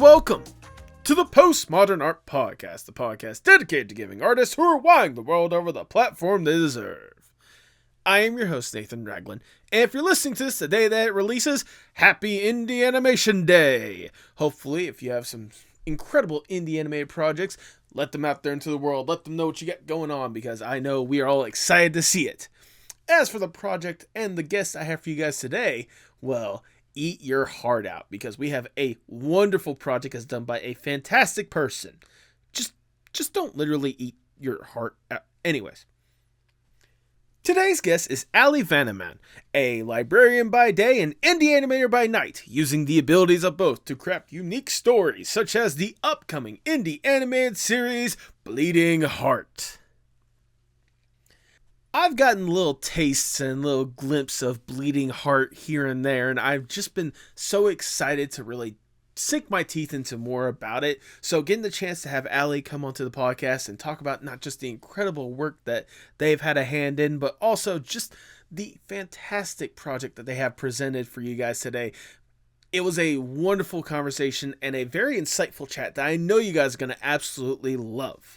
welcome to the Postmodern Art Podcast, the podcast dedicated to giving artists who are wowing the world over the platform they deserve. I am your host, Nathan Ragland, and if you're listening to this the day that it releases, happy Indie Animation Day! Hopefully, if you have some incredible indie animated projects, let them out there into the world, let them know what you got going on, because I know we are all excited to see it. As for the project and the guests I have for you guys today, well, eat your heart out, because we have a wonderful project that's done by a fantastic person. Just don't literally eat your heart out. Anyways. Today's guest is Allie Vanaman, a librarian by day and indie animator by night, using the abilities of both to craft unique stories, such as the upcoming indie animated series, Bleeding Heart. I've gotten little tastes and little glimpses of Bleeding Heart here and there, and I've just been so excited to really sink my teeth into more about it. So getting the chance to have Allie come onto the podcast and talk about not just the incredible work that they've had a hand in, but also just the fantastic project that they have presented for you guys today. It was a wonderful conversation and a very insightful chat that I know you guys are going to absolutely love.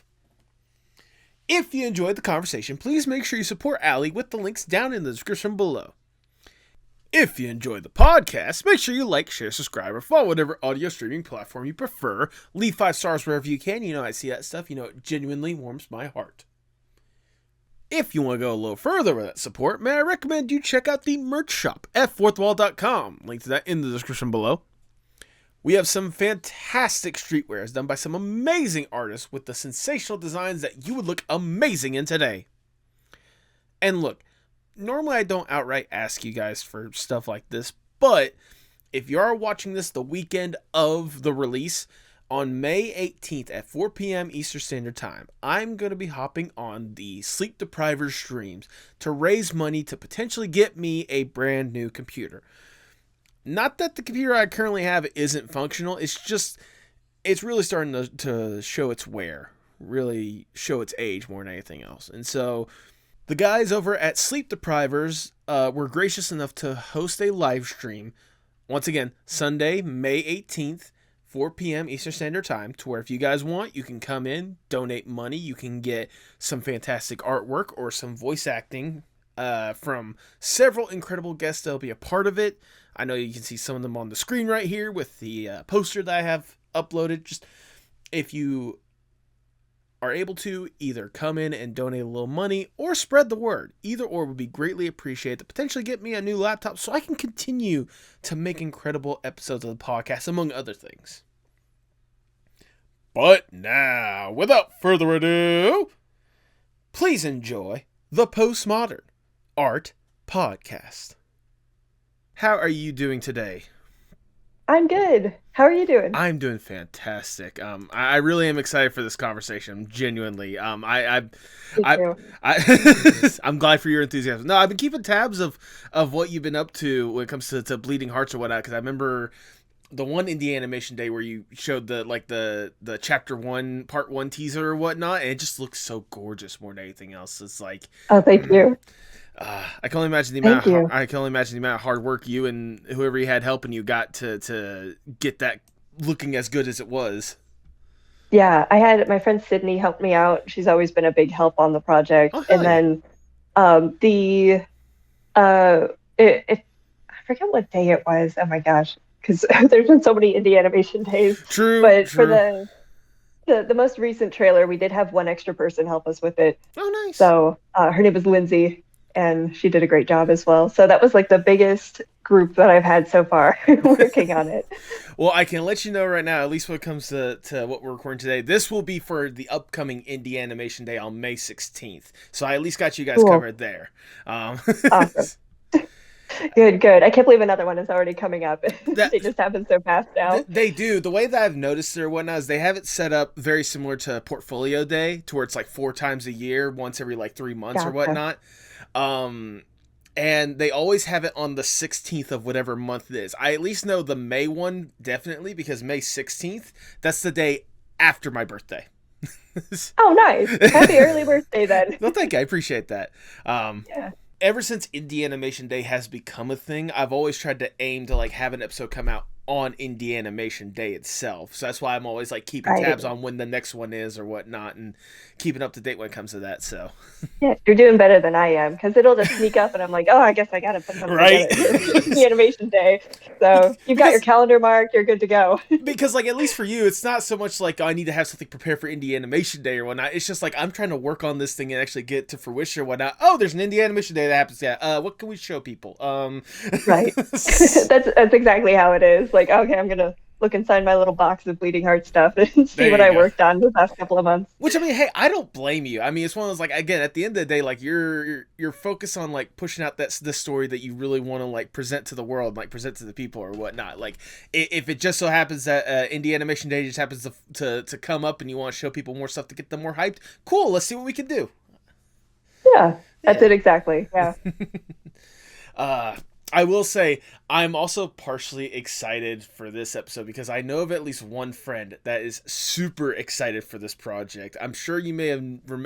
If you enjoyed the conversation, please make sure you support Allie with the links down in the description below. If you enjoyed the podcast, make sure you like, share, subscribe, or follow whatever audio streaming platform you prefer. Leave 5 stars wherever you can. You know I see that stuff. You know it genuinely warms my heart. If you want to go a little further with that support, may I recommend you check out the merch shop at fourthwall.com. Link to that in the description below. We have some fantastic streetwears done by some amazing artists with the sensational designs that you would look amazing in today. And look, normally I don't outright ask you guys for stuff like this, but if you are watching this the weekend of the release, on May 18th at 4 p.m. Eastern Standard Time, I'm going to be hopping on the Sleep Deprivers streams to raise money to potentially get me a brand new computer. Not that the computer I currently have isn't functional, it's really starting to show its wear, really show its age more than anything else. And so the guys over at Sleep Deprivers were gracious enough to host a live stream, once again, Sunday, May 18th, 4 p.m. Eastern Standard Time, to where if you guys want, you can come in, donate money, you can get some fantastic artwork or some voice acting from several incredible guests that'll be a part of it. I know you can see some of them on the screen right here with the poster that I have uploaded. Just if you are able to, either come in and donate a little money or spread the word. Either or would be greatly appreciated to potentially get me a new laptop so I can continue to make incredible episodes of the podcast, among other things. But now, without further ado, please enjoy the Postmodern Art Podcast. How are you doing today? I'm good. How are you doing? I'm doing fantastic. I really am excited for this conversation. Genuinely. I'm glad for your enthusiasm. No, I've been keeping tabs of what you've been up to when it comes to Bleeding Hearts or whatnot, because I remember the one indie animation day where you showed the chapter 1 part 1 teaser or whatnot, and it just looks so gorgeous more than anything else. It's like, oh, thank you. I can only imagine the amount of hard work you and whoever you had helping you got to get that looking as good as it was. Yeah, I had my friend Sydney help me out. She's always been a big help on the project. Oh, and then I forget what day it was. Oh my gosh, because there's been so many indie animation days. True. For the most recent trailer, we did have one extra person help us with it. Oh, nice. So her name is Lindsay, and she did a great job as well. So that was like the biggest group that I've had so far working on it. Well, I can let you know right now, at least when it comes to what we're recording today, this will be for the upcoming Indie Animation Day on May 16th. So I at least got you guys covered there. Awesome. Good. I can't believe another one is already coming up. They just happen so fast now. They do. The way that I've noticed it or whatnot is they have it set up very similar to Portfolio Day, to where it's like 4 times a year, once every like 3 months or whatnot. And they always have it on the 16th of whatever month it is. I at least know the May one definitely, because May 16th, that's the day after my birthday. Oh, nice. Happy early birthday then. Well, thank you. I appreciate that. Yeah. Ever since Indie Animation Day has become a thing, I've always tried to aim to like have an episode come out on Indie Animation Day itself. So that's why I'm always like keeping Right. tabs on when the next one is or whatnot, and keeping up to date when it comes to that. So Yeah, you're doing better than I am because it'll just sneak up and I'm like, oh, I guess I got to put something right. together for the animation day. So you've got your because calendar marked, you're good to go. because like at least for you, it's not so much like, oh, I need to have something prepared for Indie Animation Day or whatnot. It's just like I'm trying to work on this thing and actually get to fruition or whatnot. Oh, there's an Indie Animation Day that happens. Yeah. What can we show people? Right. That's exactly how it is. Like, okay, I'm gonna look inside my little box of Bleeding Heart stuff and see There what you I go. worked on the past couple of months. Which I mean, hey, I don't blame you. I mean, it's one of those like again, at the end of the day, like you're focused on like pushing out the story that you really want to like present to the world, like present to the people or whatnot. Like if it just so happens that Indie Animation Day just happens to come up and you want to show people more stuff to get them more hyped, cool. Let's see what we can do. Yeah, that's Yeah. it exactly. Yeah. uh, I will say I'm also partially excited for this episode because I know of at least one friend that is super excited for this project. I'm sure you may have.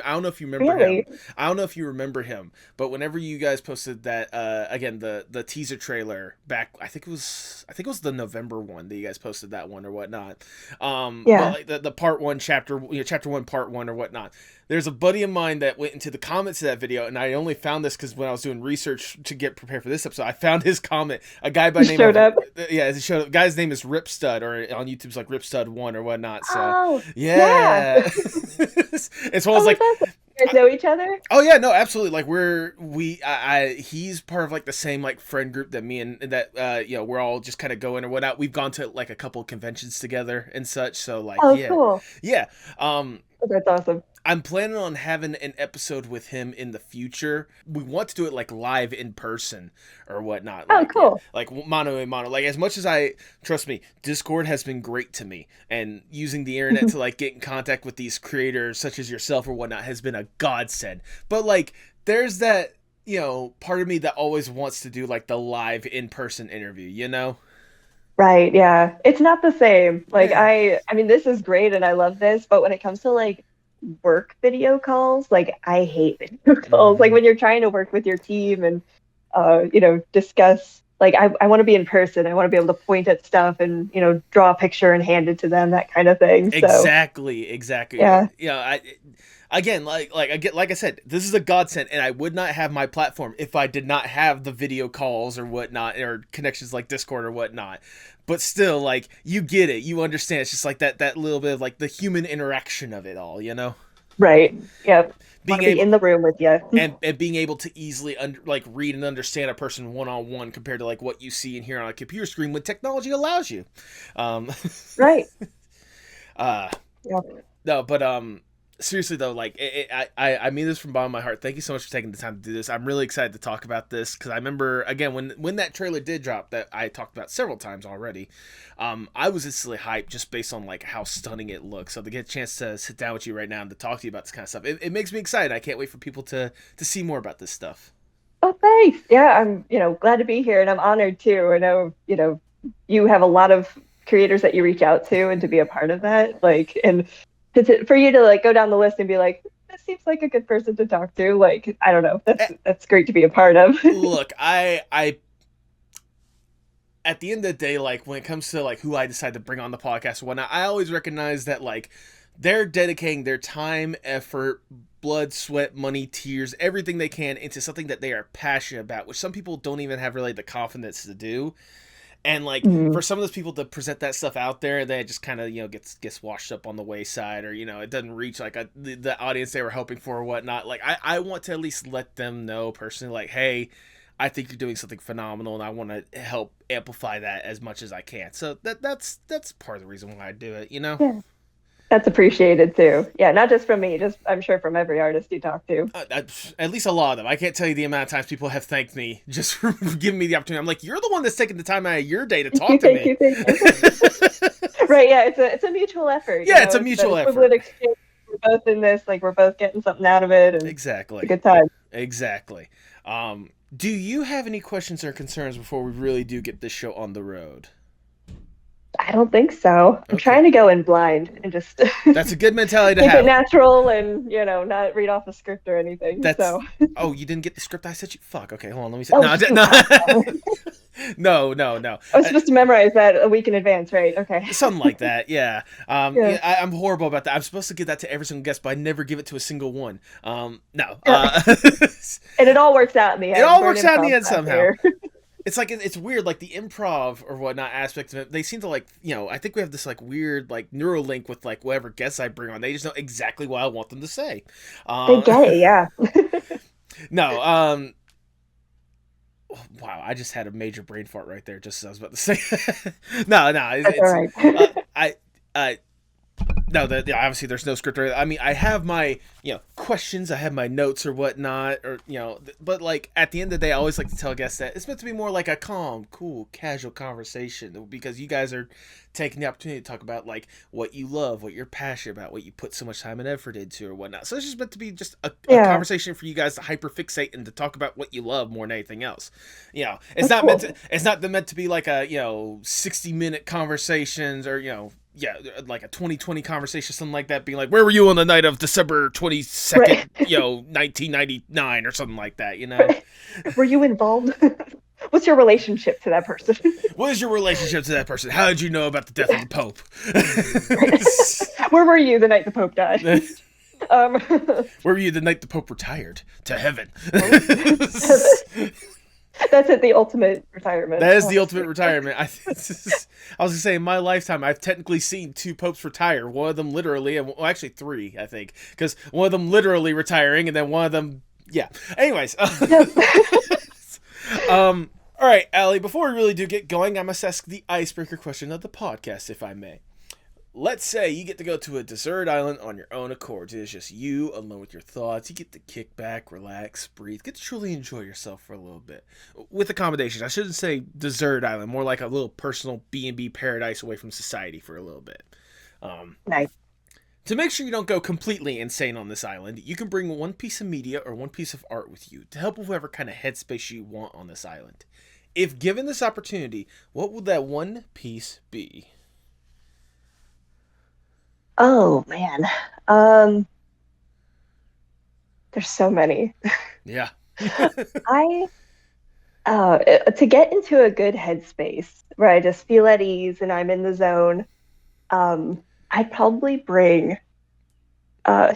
I don't know if you remember him. Really? I don't know if you remember him, but whenever you guys posted that, again the teaser trailer back, I think it was the November one that you guys posted that one or whatnot. But Yeah. like the part one chapter, chapter one, part one or whatnot. There's a buddy of mine that went into the comments of that video, and I only found this because when I was doing research to get prepared for this episode, I found his comment. A guy by He name showed of up. yeah, he showed up. Guy's name is Ripstud, or on YouTube's like Ripstud1 or whatnot. So Oh, yeah. yeah, it's one of Oh, those like, that's awesome. You guys know each other? oh yeah, no, absolutely. Like he's part of like the same like friend group that me and that we're all just kind of going or whatnot. We've gone to like a couple of conventions together and such. So like Oh, yeah, cool. yeah. Oh, that's awesome. I'm planning on having an episode with him in the future. We want to do it like live in person or whatnot. Oh, Like, cool. like mano a mano. Like as much as trust me, Discord has been great to me, and using the internet to like get in contact with these creators such as yourself or whatnot has been a godsend. But like, there's that part of me that always wants to do like the live in person interview. Right, yeah. It's not the same. Like Yeah. I mean this is great and I love this, but when it comes to like work video calls, like I hate video calls. Like Mhm. when you're trying to work with your team and discuss like I want to be in person. I want to be able to point at stuff and, draw a picture and hand it to them, that kind of thing. So, Exactly. yeah. I again like I said, this is a godsend, and I would not have my platform if I did not have the video calls or whatnot or connections like Discord or whatnot. But still, like you get it, you understand. It's just like that little bit of like the human interaction of it all. Right. Yep. Want Being to be able in the room with you. and being able to easily like read and understand a person one on one compared to like what you see and hear on a computer screen when technology allows you. Um, Right. uh, Yep. no, but seriously though, like I mean this from the bottom of my heart. Thank you so much for taking the time to do this. I'm really excited to talk about this because I remember again when that trailer did drop that I talked about several times already. I was instantly hyped just based on like how stunning it looks. So to get a chance to sit down with you right now and to talk to you about this kind of stuff, it makes me excited. I can't wait for people to see more about this stuff. Oh, thanks. Yeah, I'm, glad to be here and I'm honored too. I know, you have a lot of creators that you reach out to and to be a part of that. Like, and for you to like go down the list and be like, this seems like a good person to talk to. Like, I don't know. That's great to be a part of. Look, I at the end of the day, like when it comes to like who I decide to bring on the podcast or whatnot, I always recognize that like they're dedicating their time, effort, blood, sweat, money, tears, everything they can into something that they are passionate about, which some people don't even have really the confidence to do. And like Mhm. for some of those people to present that stuff out there, they just kind of gets washed up on the wayside, or it doesn't reach like the audience they were hoping for or whatnot. Like I want to at least let them know personally, like, hey, I think you're doing something phenomenal, and I want to help amplify that as much as I can. So that's part of the reason why I do it. Yeah, that's appreciated too. Yeah, not just from me, just I'm sure from every artist you talk to. At least a lot of them. I can't tell you the amount of times people have thanked me just for giving me the opportunity. I'm like, you're the one that's taking the time out of your day to talk to Thank me. you, thank you. Right, yeah, it's a mutual effort. Yeah, it's a mutual that effort. equivalent exchange. We're both in this, like we're both getting something out of it, and it's Exactly. a good time. Exactly. Do you have any questions or concerns before we really do get this show on the road? I don't think so. I'm trying to go in blind and just That's a good mentality to keep have. it natural and, not read off a script or anything. That's So, oh, you didn't get the script I sent you? Fuck. Okay, hold on. Let me see. oh, No, no, no. I was supposed to memorize that a week in advance, right? Okay. Something like that. Yeah. Yeah. I'm horrible about that. I'm supposed to give that to every single guest, but I never give it to a single one. No. And it all works out in the end. It all We're an works out in the improv end class somehow. here. It's like it's weird, like the improv or whatnot aspect of it. They seem to like, I think we have this like weird like neural link with like whatever guests I bring on. They just know exactly what I want them to say. They get it, yeah. No, wow, I just had a major brain fart right there, just as I was about to say. No, That's all right. No, obviously there's no script. I mean, I have my, questions, I have my notes or whatnot, or, but like at the end of the day, I always like to tell guests that it's meant to be more like a calm, cool, casual conversation because you guys are taking the opportunity to talk about like what you love, what you're passionate about, what you put so much time and effort into or whatnot. So it's just meant to be just a conversation for you guys to hyperfixate and to talk about what you love more than anything else. It's not meant to be like a, 60-minute conversations or, like a 2020 conversation, something like that, being like, where were you on the night of December 22nd, Right. 1999 or something like that, Were you involved? What's your relationship to that person? What is your relationship to that person? How did you know about the death of the Pope? Where were you the night the Pope died? Where were you the night the Pope retired to heaven? That's it, the ultimate retirement. That is the ultimate retirement. I was going to say, in my lifetime, I've technically seen 2 popes retire. One of them literally, and actually 3, I think. Because one of them literally retiring, and then one of them, yeah. Anyways. All right, Allie, before we really do get going, I must ask the icebreaker question of the podcast, if I may. Let's say you get to go to a desert island on your own accord. It's just you alone with your thoughts. You get to kick back, relax, breathe, get to truly enjoy yourself for a little bit. With accommodations. I shouldn't say desert island, more like a little personal B&B paradise away from society for a little bit. Nice. To make sure you don't go completely insane on this island, you can bring one piece of media or one piece of art with you to help with whatever kind of headspace you want on this island. If given this opportunity, what would that one piece be? Oh man. There's so many. Yeah. I to get into a good headspace where I just feel at ease and I'm in the zone, I'd probably bring can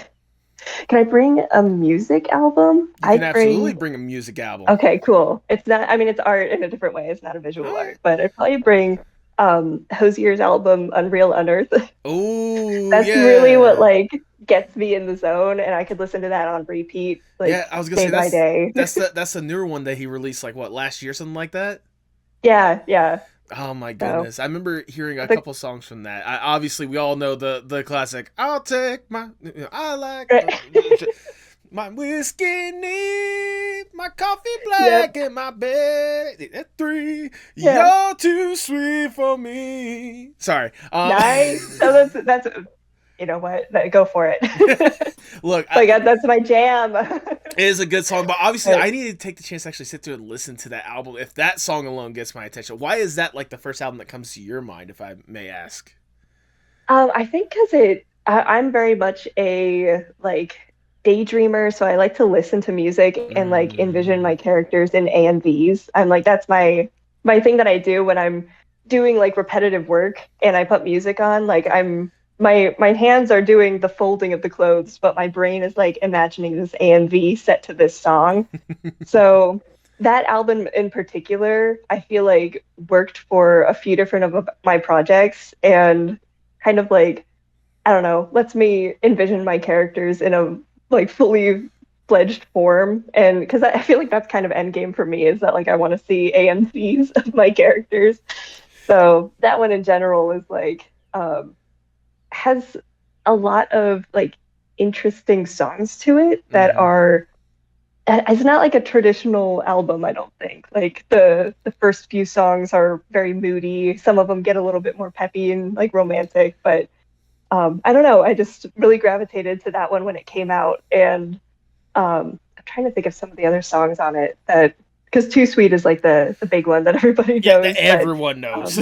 I bring a music album? You can absolutely bring a music album. Okay, cool. It's not, I mean, it's art in a different way. It's not a visual art, but I'd probably bring Hosier's album Unreal Unearth. Oh, That's really what like gets me in the zone, and I could listen to that on repeat. Like, yeah, I was gonna day by day. That's the newer one that he released like what, last year, something like that. Yeah. Oh my goodness! I remember hearing a couple songs from that. Obviously, we all know the classic. I'll take I like my whiskey neat, my coffee black, and my bed at 3. Yeah. You're too sweet for me. Sorry. Nice. So that's you know what? Go for it. Look, that's my jam. It is a good song, but obviously I need to take the chance to actually sit through and listen to that album. If that song alone gets my attention, why is that like the first album that comes to your mind, if I may ask? I think because I'm very much a like daydreamer, so I like to listen to music and like envision my characters in AMVs. I'm like, that's my thing that I do when I'm doing like repetitive work and I put music on. Like my hands are doing the folding of the clothes, but my brain is like imagining this AMV set to this song. So that album in particular, I feel like worked for a few different of my projects and kind of like, I don't know, lets me envision my characters in a like fully fledged form. And because I feel like that's kind of end game for me, is that like I want to see AMVs of my characters. So that one in general is like has a lot of like interesting songs to it that are, it's not like a traditional album, I don't think. Like the first few songs are very moody. Some of them get a little bit more peppy and like romantic, but I don't know. I just really gravitated to that one when it came out, and I'm trying to think of some of the other songs on it that, because Too Sweet is like the big one that everybody knows. Yeah, everyone knows.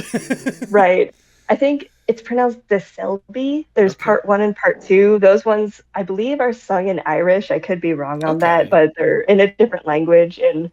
Right. I think it's pronounced the Selby. There's Okay. part one and part two. Those ones, I believe, are sung in Irish. I could be wrong on that, Okay. but they're in a different language, and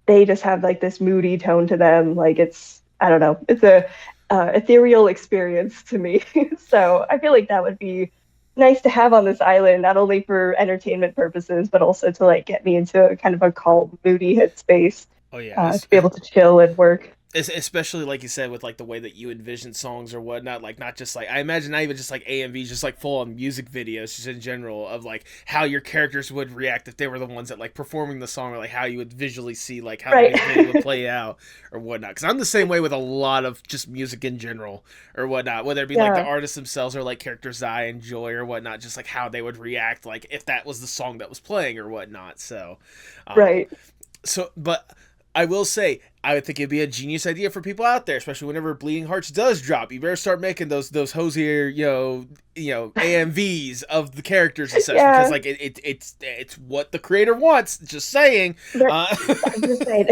they just have like this moody tone to them. Like it's, I don't know, it's a ethereal experience to me. So I feel like that would be nice to have on this island, not only for entertainment purposes, but also to like get me into a kind of a calm, moody headspace, Oh yeah. to be able to chill and work. Especially like you said with like the way that you envision songs or whatnot, like not just like I imagine not even just like AMVs, just like full on music videos just in general of like how your characters would react if they were the ones that like performing the song, or like how you would visually see like how the Right. music video would play out or whatnot, because I'm the same way with a lot of just music in general or whatnot, whether it be like the Yeah. artists themselves or like characters that I enjoy or whatnot, just like how they would react like if that was the song that was playing or whatnot. So um Right. but I will say, I would think it'd be a genius idea for people out there, especially whenever Bleeding Hearts does drop. You better start making those hosier, AMVs of the characters and such, because Yeah. like it's what the creator wants. Just saying. That, Uh, I'm just saying.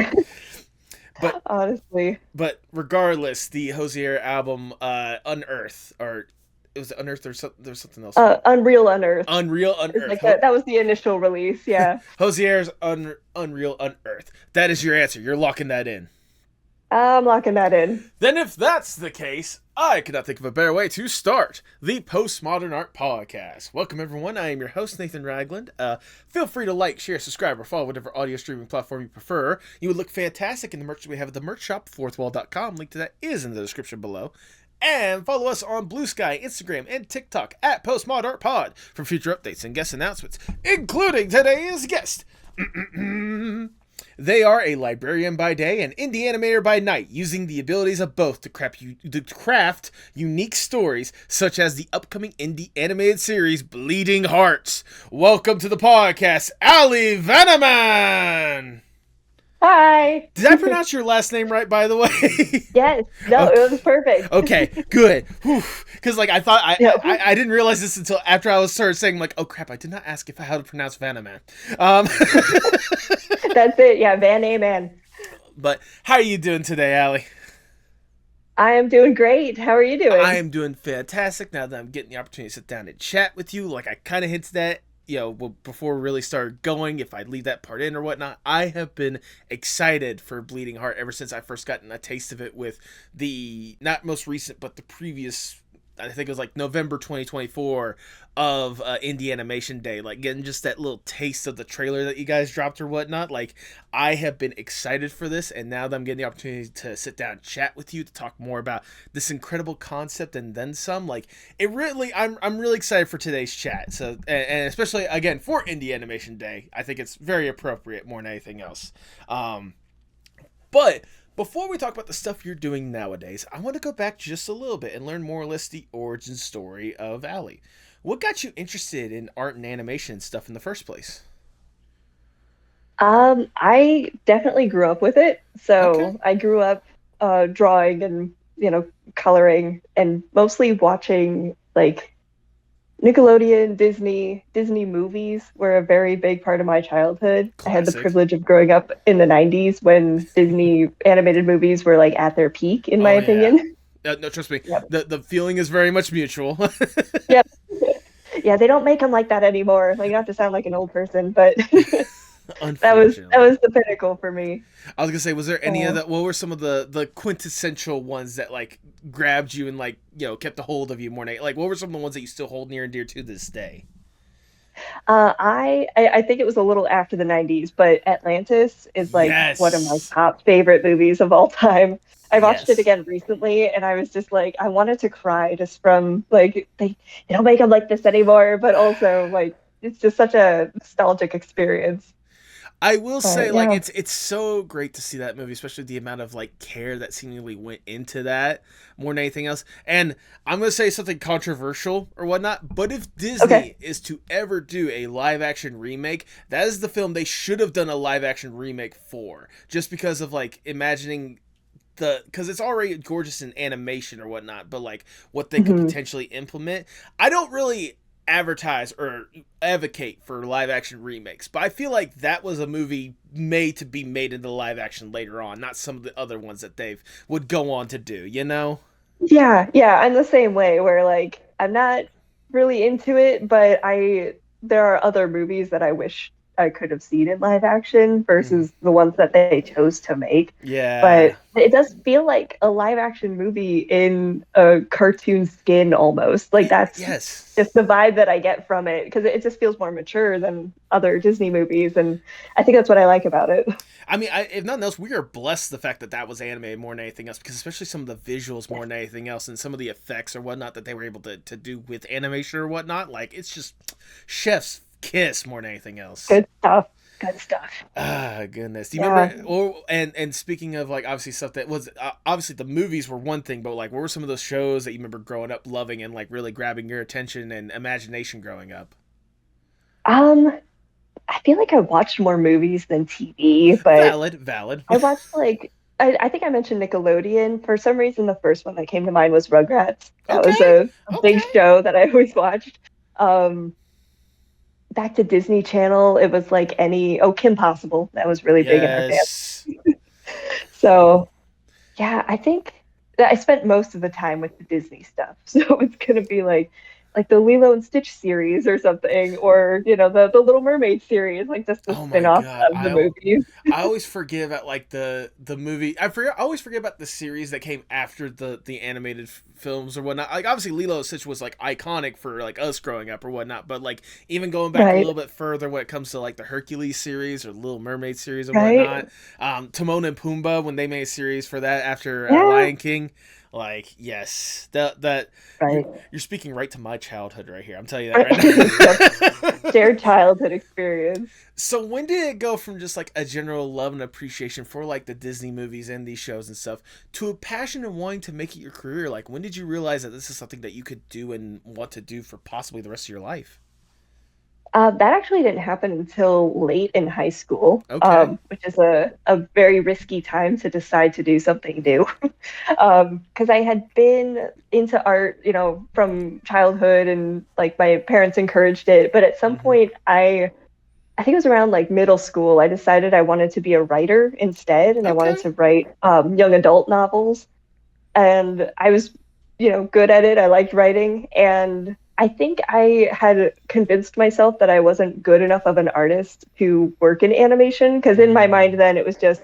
but Honestly. but regardless, the Hosier album, Unearth, or it was Unearth, or there's something else. Unreal Unearthed. Unreal It's Unearth. like that was the initial release, yeah. Hosier's Unreal Unearth. That is your answer. You're locking that in. I'm locking that in. Then, if that's the case, I cannot think of a better way to start the Postmodern Art Podcast. Welcome, everyone. I am your host, Nathan Ragland. Feel free to like, share, subscribe, or follow whatever audio streaming platform you prefer. You would look fantastic in the merch that we have at the merch shop, fourthwall.com. Link to that is in the description below. And follow us on Blue Sky, Instagram, and TikTok at Postmod Art Pod for future updates and guest announcements, including today's guest. They are a librarian by day and indie animator by night, using the abilities of both to craft unique stories, such as the upcoming indie animated series Bleeding Hearts. Welcome to the podcast, Allie Vanaman! Hi. Did I pronounce your last name right, by the way? Yes. No, Okay. it was perfect. Okay, good. Because like I thought Yeah. I didn't realize this until after I was started saying like, oh crap, I did not ask if I how to pronounce Vanaman. That's it. Yeah, Van. But how are you doing today, Allie? I am doing great. How are you doing? I am doing fantastic now that I'm getting the opportunity to sit down and chat with you. Like I kind of hinted at, before we really started going, if I leave that part in or whatnot. I have been excited for Bleeding Heart ever since I first gotten a taste of it with the, not most recent, but the previous, I think it was like November 2024 of Indie Animation Day, like getting just that little taste of the trailer that you guys dropped or whatnot. Like I have been excited for this, and now that I'm getting the opportunity to sit down and chat with you to talk more about this incredible concept and then some, like it really, I'm really excited for today's chat. So and especially again for Indie Animation Day, I think it's very appropriate more than anything else. But before we talk about the stuff you're doing nowadays, I want to go back just a little bit and learn more or less the origin story of Allie. What got you interested in art and animation and stuff in the first place? I definitely grew up with it. So Okay. I grew up drawing and, coloring and mostly watching like Nickelodeon, Disney movies were a very big part of my childhood. I had the Classic. privilege of growing up in the 90s when Disney animated movies were like at their peak, in my Oh yeah. opinion. No, trust me. Yep. The feeling is very much mutual. Yep. Yeah, they don't make them like that anymore. Like not to sound like an old person, but that Unfortunately. was the pinnacle for me. I was gonna say, was there any of Uh, that? What were some of the quintessential ones that like grabbed you and like kept a hold of you more? Like, what were some of the ones that you still hold near and dear to this day? I think it was a little after the 90s, but Atlantis is like one of my Yes. top favorite movies of all time. I watched it Yes. again recently and I was just like, I wanted to cry just from like, they don't make them like this anymore, but also like, it's just such a nostalgic experience. I will say, like, Yeah. it's so great to see that movie, especially the amount of like care that seemingly went into that more than anything else. And I'm gonna say something controversial or whatnot, but if Disney Okay. is to ever do a live action remake, that is the film they should have done a live action remake for, just because of like imagining because it's already gorgeous in animation or whatnot, but like what they could Mhm. potentially implement. I don't really advertise or advocate for live action remakes, but I feel like that was a movie made to be made into live action later on, not some of the other ones that they've would go on to do, you know? Yeah, I'm the same way where like I'm not really into it, but I there are other movies that I wish I could have seen in live action Mhm. versus the ones that they chose to make. Yeah. But it does feel like a live action movie in a cartoon skin almost. Like that's Yes. just the vibe that I get from it because it just feels more mature than other Disney movies, and I think that's what I like about it. I mean, if nothing else, we are blessed the fact that that was animated more than anything else, because especially some of the visuals more than anything else, and some of the effects or whatnot that they were able to do with animation or whatnot, like it's just chef's kiss more than anything else. Good stuff. Good stuff. Ah, goodness. Do you Yeah. remember? Or and speaking of like obviously stuff that was obviously the movies were one thing, but like what were some of those shows that you remember growing up loving and like really grabbing your attention and imagination growing up? Um, I feel like I watched more movies than TV, but Valid, valid. I watched like I think I mentioned Nickelodeon. For some reason, the first one that came to mind was Rugrats. That was Okay, a big okay. show that I always watched. Um, Back to Disney Channel, it was like any Kim Possible. That was really big in our family. Yes. So yeah, I think that I spent most of the time with the Disney stuff. So it's gonna be like the Lilo and Stitch series or something, or the Little Mermaid series, like just the Oh my spin-off god, of the movies. I always forget about like the movie. I always forget about the series that came after the animated films or whatnot. Like obviously Lilo and Stitch was like iconic for like us growing up or whatnot, but like even going back a Right, little bit further when it comes to like the Hercules series or Little Mermaid series or right. whatnot, Timon and Pumbaa when they made a series for that after Yeah, Lion King. Like yes, that you're right. you're speaking right to my childhood right here. I'm telling you that Yep. right now. Shared childhood experience. So when did it go from just like a general love and appreciation for like the Disney movies and these shows and stuff to a passion and wanting to make it your career? Like when did you realize that this is something that you could do and want to do for possibly the rest of your life? That actually didn't happen until late in high school, Okay. which is a very risky time to decide to do something new. Because I had been into art, from childhood, and like my parents encouraged it. But at some Mm-hmm. point, I think it was around like middle school, I decided I wanted to be a writer instead, and I wanted Okay. to write young adult novels. And I was, good at it. I liked writing, and I think I had convinced myself that I wasn't good enough of an artist to work in animation because in my Mm, mind then it was just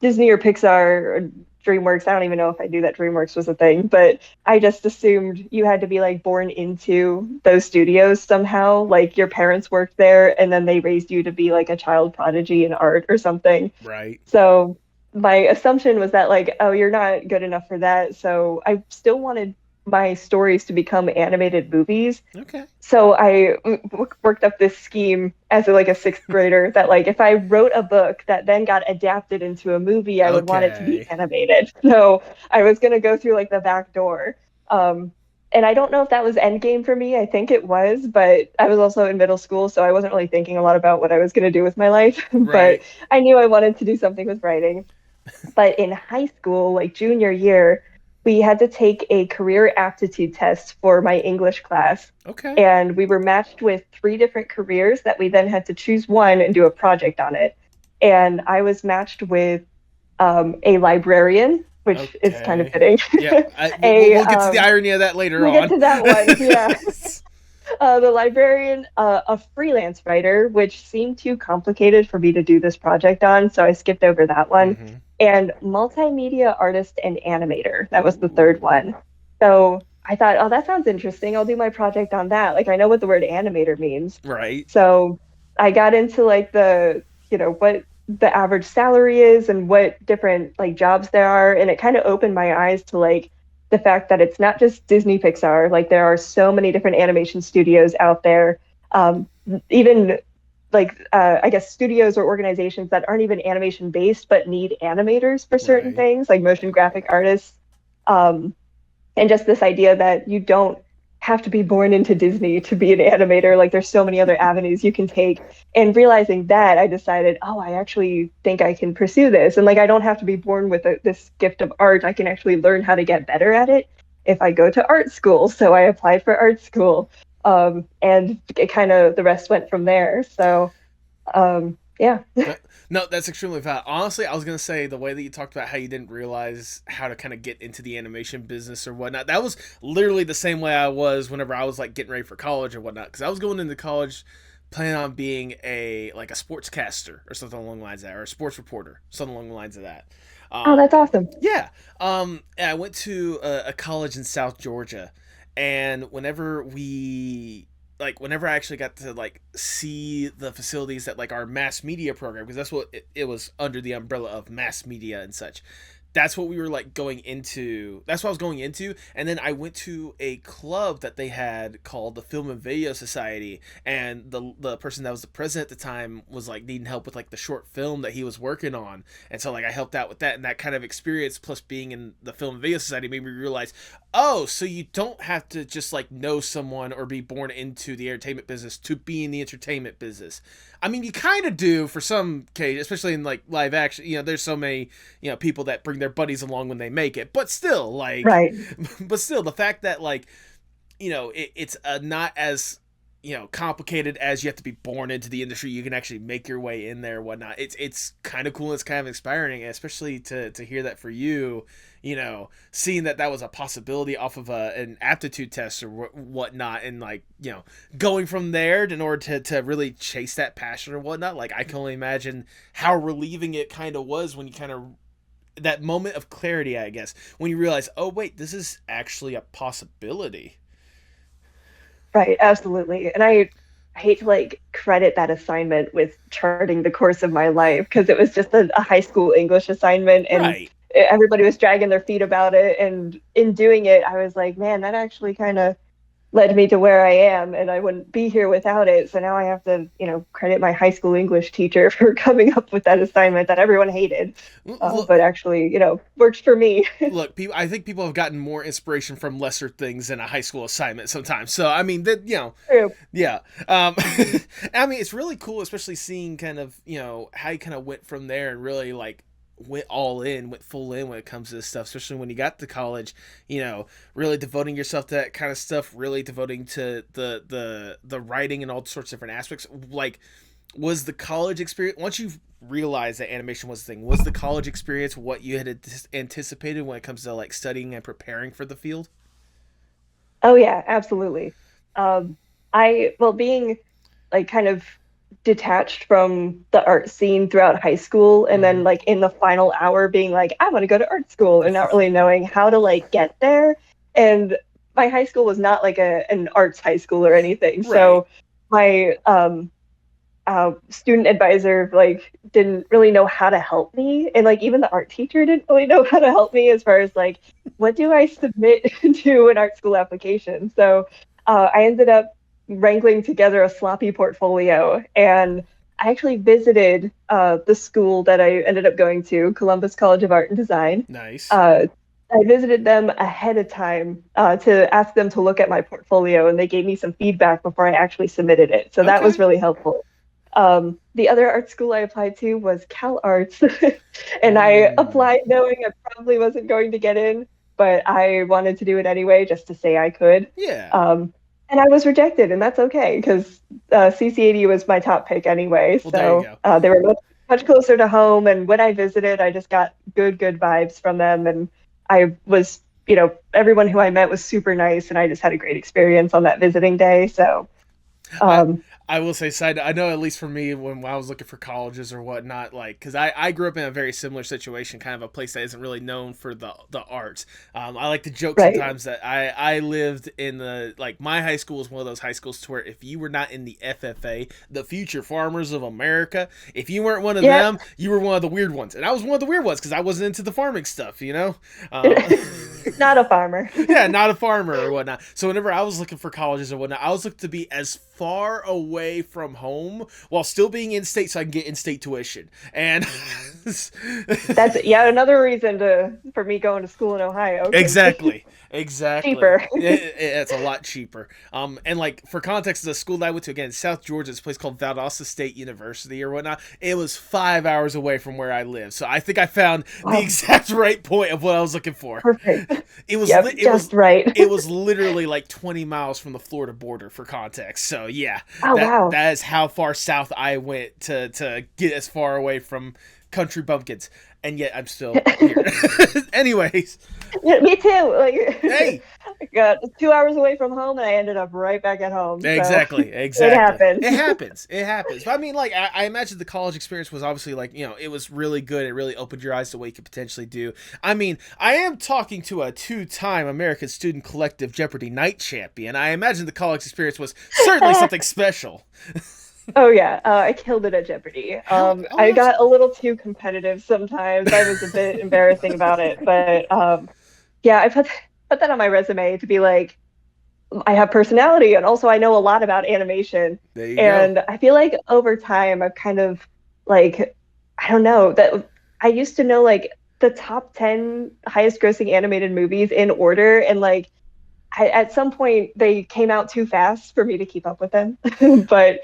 Disney or Pixar or DreamWorks. I don't even know if I knew that DreamWorks was a thing, but I just assumed you had to be like born into those studios somehow, like your parents worked there and then they raised you to be like a child prodigy in art or something. right. So my assumption was that like, oh, you're not good enough for that. So I still wanted my stories to become animated movies. Okay. So I worked up this scheme as like a sixth grader that like if I wrote a book that then got adapted into a movie, I would want it to be Okay. animated. So I was gonna go through like the back door. Um, and I don't know if that was endgame for me. I think it was, but I was also in middle school, so I wasn't really thinking a lot about what I was gonna do with my life. But Right. I knew I wanted to do something with writing. But in high school, like junior year, we had to take a career aptitude test for my English class. Okay. And we were matched with three different careers that we then had to choose one and do a project on it. And I was matched with a librarian, which is kind of Okay. fitting. Yep. a We'll get to the irony of that later We'll get on. to that one. Yeah. The librarian, a freelance writer, which seemed too complicated for me to do this project on, so I skipped over that one. Mm-hmm. And multimedia artist and animator. That was the third Ooh. one. So I thought, oh, that sounds interesting. I'll do my project on that. Like I know what the word animator means. Right. So I got into like what the average salary is and what different like jobs there are. And it kind of opened my eyes to like the fact that it's not just Disney Pixar. Like there are so many different animation studios out there. Even like I guess studios or organizations that aren't even animation based but need animators for certain Right. things, like motion graphic artists. Um, and just this idea that you don't have to be born into Disney to be an animator. Like there's so many other avenues you can take. And realizing that, I decided, oh, I actually think I can pursue this. And like I don't have to be born with this gift of art. I can actually learn how to get better at it if I go to art school. So I applied for art school. And it kind of the rest went from there. So Yeah. No, that's extremely valid. Honestly, I was gonna say the way that you talked about how you didn't realize how to kind of get into the animation business or whatnot. That was literally the same way I was whenever I was like getting ready for college or whatnot. Because I was going into college planning on being a like a sportscaster or something along the lines of that, or a sports reporter, something along the lines of that. Oh, Um, that's awesome. yeah. I went to a college in South Georgia, and whenever I actually got to like see the facilities that like our mass media program, because that's what it was under the umbrella of mass media and such. That's what we were like going into. That's what I was going into. And then I went to a club that they had called the Film and Video Society, and the person that was the president at the time was like needing help with like the short film that he was working on. And so like I helped out with that, and that kind of experience plus being in the Film and Video Society made me realize, oh, so you don't have to just like know someone or be born into the entertainment business to be in the entertainment business. I mean, you kind of do for some case, especially in like live action. There's so many people that bring their buddies along when they make it, but still, like, Right. but still, the fact that like it's not as complicated as you have to be born into the industry. You can actually make your way in there, whatnot. It's kind of cool. It's kind of inspiring, especially to hear that for you. Seeing that was a possibility off of an aptitude test or whatnot, and like going from there in order to really chase that passion or whatnot. Like I can only imagine how relieving it kind of was when you kind of that moment of clarity, I guess, when you realize, oh wait, this is actually a possibility. Right, absolutely. And I hate to like credit that assignment with charting the course of my life because it was just a high school English assignment and Right. everybody was dragging their feet about it. And in doing it, I was like, man, that actually kind of led me to where I am, and I wouldn't be here without it. So now I have to, credit my high school English teacher for coming up with that assignment that everyone hated, Look, but actually, worked for me. look, people. I think people have gotten more inspiration from lesser things than a high school assignment sometimes. So I mean, True. yeah. I mean, it's really cool, especially seeing kind of how you kind of went from there and really like went all in, went full in when it comes to this stuff, especially when you got to college, really devoting yourself to that kind of stuff, really devoting to the writing and all sorts of different aspects. Like, was the college experience, once you realized that animation was the thing, was the college experience what you had anticipated when it comes to like studying and preparing for the field? Oh yeah, absolutely. Um, being like kind of detached from the art scene throughout high school, and then Mm-hmm. like in the final hour being like, I want to go to art school, and not really knowing how to like get there. And my high school was not like an arts high school or anything. Right. So my student advisor like didn't really know how to help me, and like even the art teacher didn't really know how to help me as far as like what do I submit to an art school application. So I ended up wrangling together a sloppy portfolio, and I actually visited the school that I ended up going to, Columbus College of Art and Design. Nice. uh, I visited them ahead of time to ask them to look at my portfolio, and they gave me some feedback before I actually submitted it. So that was Okay. really helpful. The other art school I applied to was Cal Arts, and I Mm. applied knowing I probably wasn't going to get in, but I wanted to do it anyway just to say I could. Yeah. Um, and I was rejected, and that's okay because CC80 was my top pick anyway. Well, there you So go. they were much closer to home, and when I visited, I just got good vibes from them, and I was, everyone who I met was super nice, and I just had a great experience on that visiting day. So, I um, I will say side. I know at least for me when I was looking for colleges or whatnot, like because I grew up in a very similar situation, kind of a place that isn't really known for the arts. I like to joke right. sometimes that I lived in the like my high school was one of those high schools to where if you were not in the FFA, the Future Farmers of America, if you weren't one of Yep. them, you were one of the weird ones, and I was one of the weird ones because I wasn't into the farming stuff. Um, Not a farmer. yeah, not a farmer or whatnot. So whenever I was looking for colleges or whatnot, I was looking to be as far away from home while still being in state so I can get in state tuition. And That's yeah, another reason for me going to school in Ohio because exactly. Exactly. cheaper. It's a lot cheaper. And like for context, the school that I went to again, South Georgia, this place called Valdosta State University or whatnot. It was 5 hours away from where I live, so I think I found the Wow, exact right point of what I was looking for. perfect. It was Yep, it was just right. it was literally like 20 miles from the Florida border for context. So yeah, Oh wow. that is how far south I went to get as far away from country bumpkins, and yet I'm still here. Anyways, Yeah, me too. Like, hey, I got 2 hours away from home, and I ended up right back at home. So exactly, it exactly. happened. It happens. It happens. But I mean, like, I imagine the college experience was obviously like, it was really good. It really opened your eyes to what you could potentially do. I mean, I am talking to a two-time American Student Collective Jeopardy Night champion. I imagine the college experience was certainly something special. Oh yeah, I killed it at Jeopardy. How? Oh, I got a absolutely. little too competitive sometimes. I was a bit embarrassing about it, but yeah, I put that on my resume to be like, I have personality, and also I know a lot about animation. There you go. And I feel like over time, I've kind of like, I don't know, that I used to know like the top 10 highest grossing animated movies in order, and like at some point they came out too fast for me to keep up with them. But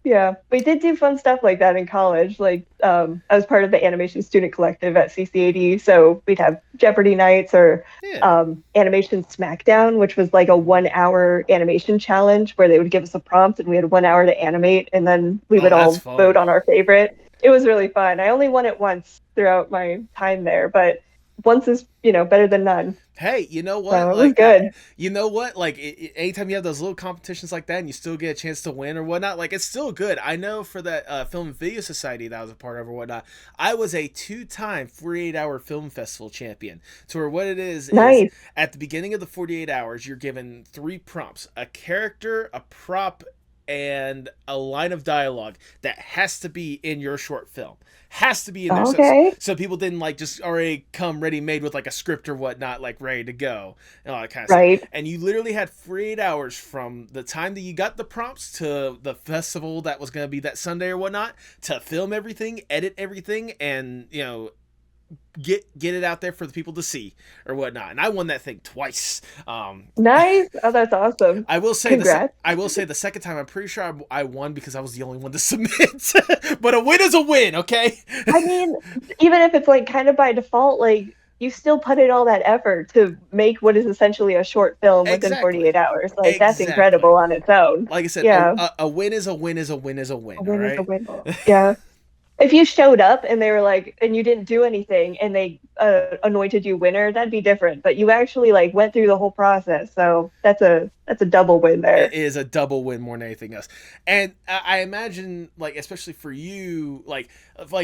yeah, we did do fun stuff like that in college. Like, I was part of the animation student collective at CCAD, so we'd have Jeopardy nights or Yeah. Animation Smackdown, which was like a 1 hour animation challenge where they would give us a prompt and we had 1 hour to animate, and then we Oh, would that's all vote fun. on our favorite. It was really fun. I only won it once throughout my time there, but once is, better than none. Hey, you know what? So it was good. you know what? Like, anytime you have those little competitions like that, and you still get a chance to win or whatnot, like it's still good. I know for that film and video society that I was a part of or whatnot, I was a two-time 48-hour film festival champion. So, where what it is Nice. at the beginning of the 48 hours, you're given three prompts: a character, a prop, and a line of dialogue that has to be in your short film, has to be in there, Okay. so people didn't like just already come ready made with like a script or whatnot, like ready to go and all that kind of stuff. Right. And you literally had 48 hours from the time that you got the prompts to the festival that was going to be that Sunday or whatnot to film everything, edit everything, and get it out there for the people to see or whatnot. And I won that thing twice. Nice. Oh, that's awesome. I will say Congrats. the second time I'm pretty sure I won because I was the only one to submit. But a win is a win, okay? I mean, even if it's like kind of by default, like you still put in all that effort to make what is essentially a short film within Exactly. 48 hours. Like that's Exactly. incredible on its own. Like I said, Yeah, a win is a win is a win is a a win. All win is a right. win. Yeah. If you showed up and they were like, and you didn't do anything and they anointed you winner, that'd be different. But you actually like went through the whole process. So that's a double win It there. is a double win more than anything else. And I imagine, like, especially for you, like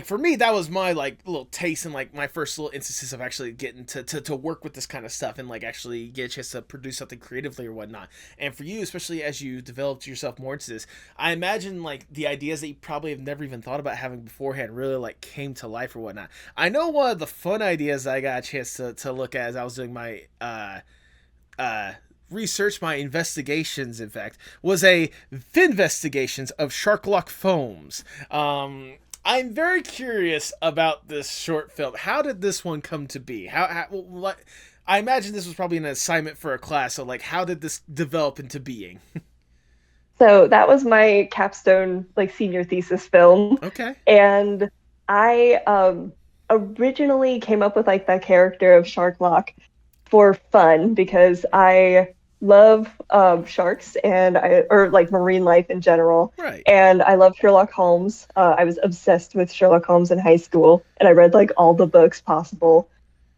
for me, that was my like little taste and like my first little instances of actually getting to work with this kind of stuff and like actually get a chance to produce something creatively or whatnot. And for you, especially as you developed yourself more into this, I imagine like the ideas that you probably have never even thought about having beforehand really like came to life or whatnot. I know one of the fun ideas I got a chance to look at as I was doing my uh research, my investigations, in fact, was a investigations of Sharklock foams. I'm very curious about this short film. How did this one come to be? What? I imagine this was probably an assignment for a class. So, like, how did this develop into being? So that was my capstone, like senior thesis film. Okay. And I originally came up with like the character of Sharklock for fun because I love sharks or like marine life in general. Right. And I love Sherlock Holmes. I was obsessed with Sherlock Holmes in high school, and I read like all the books possible.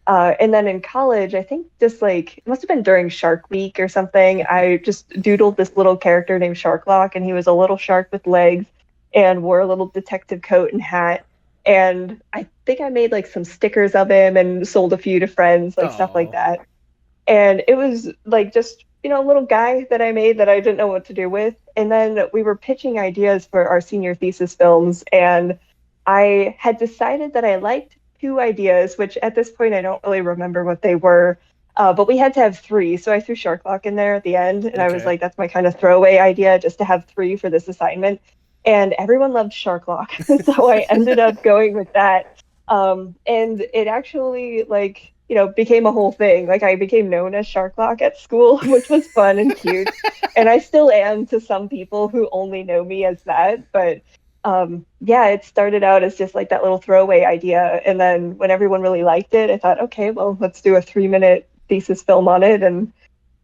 And then in college, I think just like it must have been during Shark Week or something, I just doodled this little character named Sharklock, and he was a little shark with legs and wore a little detective coat and hat. And I think I made like some stickers of him and sold a few to friends, like stuff like Oh. that. And it was like just, a little guy that I made that I didn't know what to do with. And then we were pitching ideas for our senior thesis films. And I had decided that I liked two ideas, which at this point I don't really remember what they were. But we had to have three. So I threw Sharklock in there at the end. And I was Okay. like, that's my kind of throwaway idea, just to have three for this assignment. And everyone loved Sharklock. So I ended up going with that. And it actually became a whole thing. Like I became known as Sharklock at school, which was fun and cute. And I still am to some people who only know me as that. But yeah, it started out as just like that little throwaway idea. And then when everyone really liked it, I thought, okay, well, let's do a 3-minute thesis film on it and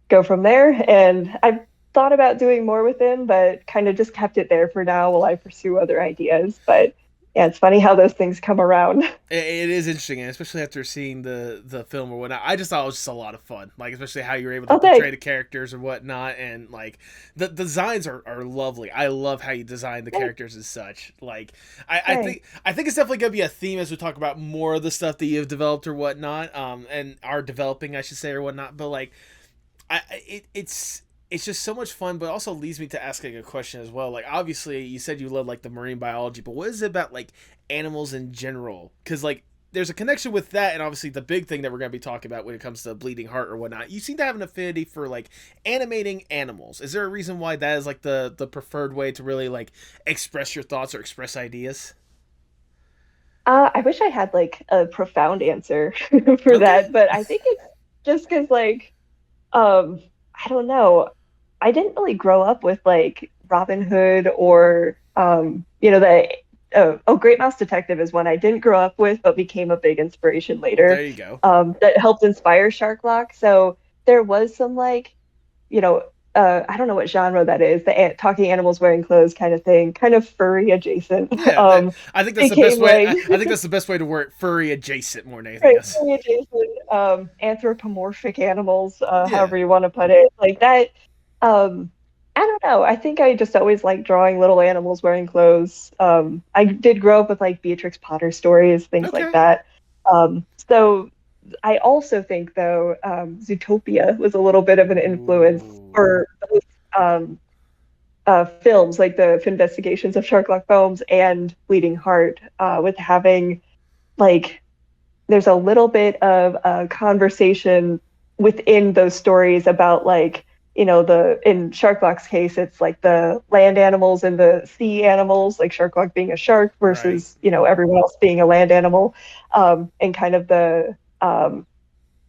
go from there. And I've thought about doing more with him, but kind of just kept it there for now while I pursue other ideas. But yeah, it's funny how those things come around. It is interesting, and especially after seeing the film or whatnot. I just thought it was just a lot of fun, like especially how you were able to Oh, portray thanks. the characters or whatnot, and like the designs are lovely. I love how you design the Thanks. characters as such. Like Thanks. I think it's definitely gonna be a theme as we talk about more of the stuff that you've developed or whatnot, and are developing, I should say, or whatnot. But like it's just so much fun, but also leads me to asking a question as well. Like, obviously, you said you love like the marine biology, but what is it about like animals in general? Because like there's a connection with that, and obviously the big thing that we're going to be talking about when it comes to bleeding heart or whatnot. You seem to have an affinity for like animating animals. Is there a reason why that is like the preferred way to really like express your thoughts or express ideas? I wish I had like a profound answer for Okay. that, but I think it's just because like um I don't know. I didn't really grow up with like Robin Hood or the Great Mouse Detective is one I didn't grow up with but became a big inspiration later. There you go. That helped inspire Sharklock. So there was some like you know, I don't know what genre that is, the talking animals wearing clothes kind of thing, kind of furry adjacent. Yeah, I think that's the best Became way. like I think that's the best way to work furry adjacent more than anything right, else. furry adjacent, anthropomorphic animals, Yeah. however you want to put it, like that. Um, I don't know. I think I just always liked drawing little animals wearing clothes. I did grow up with like Beatrix Potter stories, things like Okay. that. So I also think though, Zootopia was a little bit of an influence Ooh. for those um, films, like the investigations of Sharklock Holmes and Bleeding Heart, with having like there's a little bit of a conversation within those stories about like the in Sharklock's case it's like the land animals and the sea animals, like Sharklock being a shark Right. versus everyone else being a land animal, and kind of the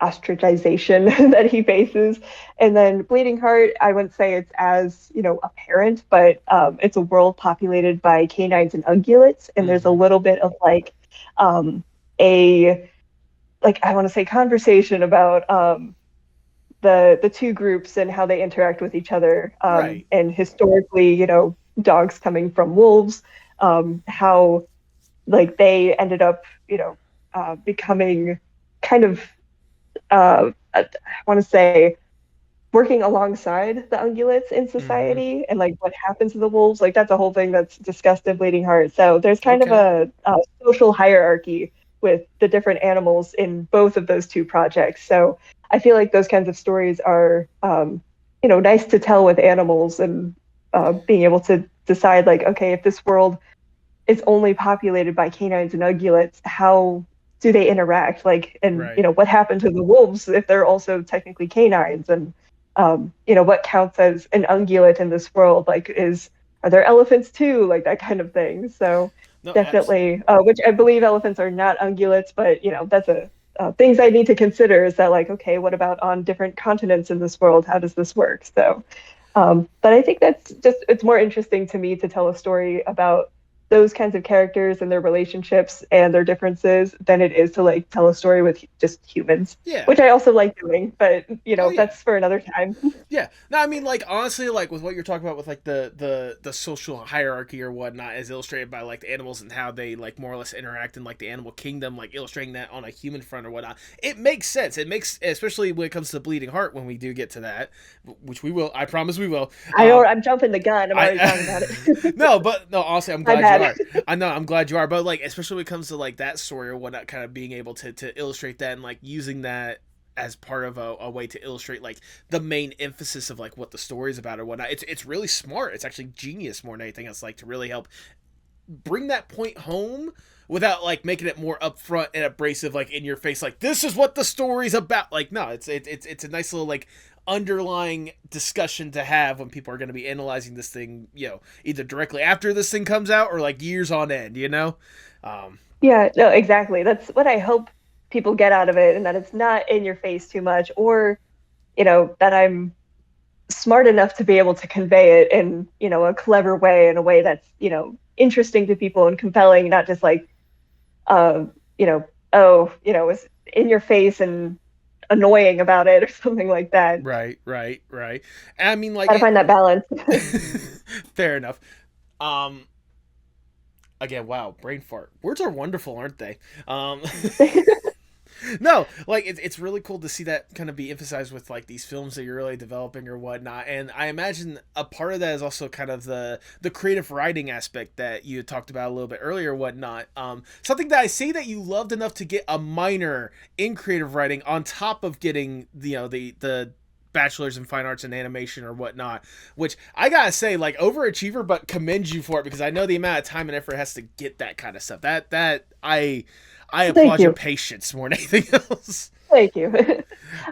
ostracization that he faces. And then Bleeding Heart, I wouldn't say it's as apparent, but it's a world populated by canines and ungulates, and there's a Mm-hmm. little bit of like a like I want to say conversation about the two groups and how they interact with each other. Right. And historically, dogs coming from wolves, how like they ended up, becoming kind of I want to say working alongside the ungulates in Mm-hmm. society and like what happens to the wolves. Like that's a whole thing that's discussed in Bleeding Heart. So there's kind of Okay. a social hierarchy with the different animals in both of those two projects. So I feel like those kinds of stories are, nice to tell with animals and being able to decide like, okay, if this world is only populated by canines and ungulates, how do they interact? Like, and Right. what happened to the wolves if they're also technically canines? And what counts as an ungulate in this world? Like, are there elephants too? Like that kind of thing. So No, absolutely. definitely, which I believe elephants are not ungulates, but that's a things I need to consider. Is that like, okay, what about on different continents in this world? How does this work? So, but I think it's more interesting to me to tell a story about those kinds of characters and their relationships and their differences than it is to like tell a story with just humans, Yeah. which I also like doing, but Oh yeah. that's for another time. Yeah. No, I mean, like honestly, like with what you're talking about with like the social hierarchy or whatnot, as illustrated by like the animals and how they like more or less interact in like the animal kingdom, like illustrating that on a human front or whatnot. It makes sense. It makes, especially when it comes to Bleeding Heart, when we do get to that, which we will. I promise we will. I'm jumping the gun. I'm already talking about I it. no, but no. Honestly, I'm My glad you bad. are. I know. I'm glad you are. But like, especially when it comes to like that story or whatnot, kind of being able to illustrate that and like using that as part of a way to illustrate like the main emphasis of like what the story is about or whatnot. It's really smart. It's actually genius more than anything else. Like to really help bring that point home without like making it more upfront and abrasive, like in your face, like this is what the story's about. Like no, it's a nice little like underlying discussion to have when people are going to be analyzing this thing, either directly after this thing comes out or like years on end. Um, Yeah, no, exactly. That's what I hope people get out of it, and that it's not in your face too much, or that I'm smart enough to be able to convey it in a clever way, in a way that's interesting to people and compelling, not just like uh, you know oh it's in your face and annoying about it or something like that. Right, right, right. And I mean, like, Gotta find that balance. fair enough. Um, Again, wow, brain fart. Words are wonderful, aren't they? Um, no, like it's really cool to see that kind of be emphasized with like these films that you're really developing or whatnot. And I imagine a part of that is also kind of the creative writing aspect that you had talked about a little bit earlier, or whatnot. Something that I see that you loved enough to get a minor in creative writing on top of getting the bachelor's in fine arts and animation or whatnot, which I gotta say, like, overachiever, but commend you for it, because I know the amount of time and effort it has to get that kind of stuff. That I Thank applaud your you. patience more than anything else. Thank you.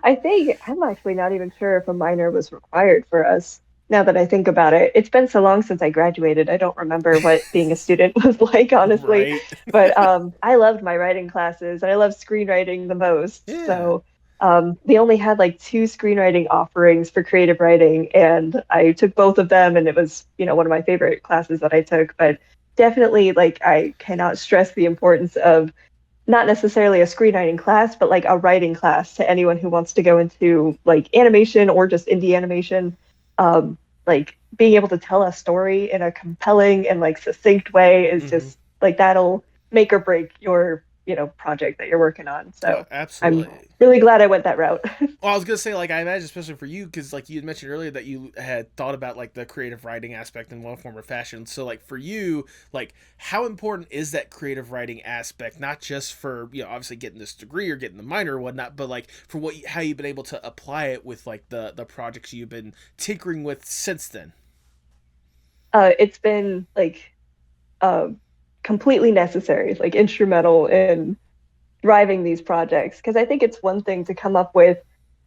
I think I'm actually not even sure if a minor was required for us. Now that I think about it, it's been so long since I graduated. I don't remember what being a student was like, honestly. Right. But I loved my writing classes, and I loved screenwriting the most. Yeah. So they only had like two screenwriting offerings for creative writing, and I took both of them, and it was, one of my favorite classes that I took. But definitely, like, I cannot stress the importance of not necessarily a screenwriting class, but like a writing class to anyone who wants to go into like animation or just indie animation. Um, like being able to tell a story in a compelling and like succinct way is Mm-hmm. just like that'll make or break your, project that you're working on. Oh, So I'm absolutely. really glad I went that route. Well, I was gonna say, like, I imagine, especially for you, because like you had mentioned earlier that you had thought about like the creative writing aspect in one form or fashion. So, like, for you, like, how important is that creative writing aspect? Not just for, obviously getting this degree or getting the minor or whatnot, but like for how you've been able to apply it with like the projects you've been tinkering with since then. It's been like uh, completely necessary, like instrumental in driving these projects, because I think it's one thing to come up with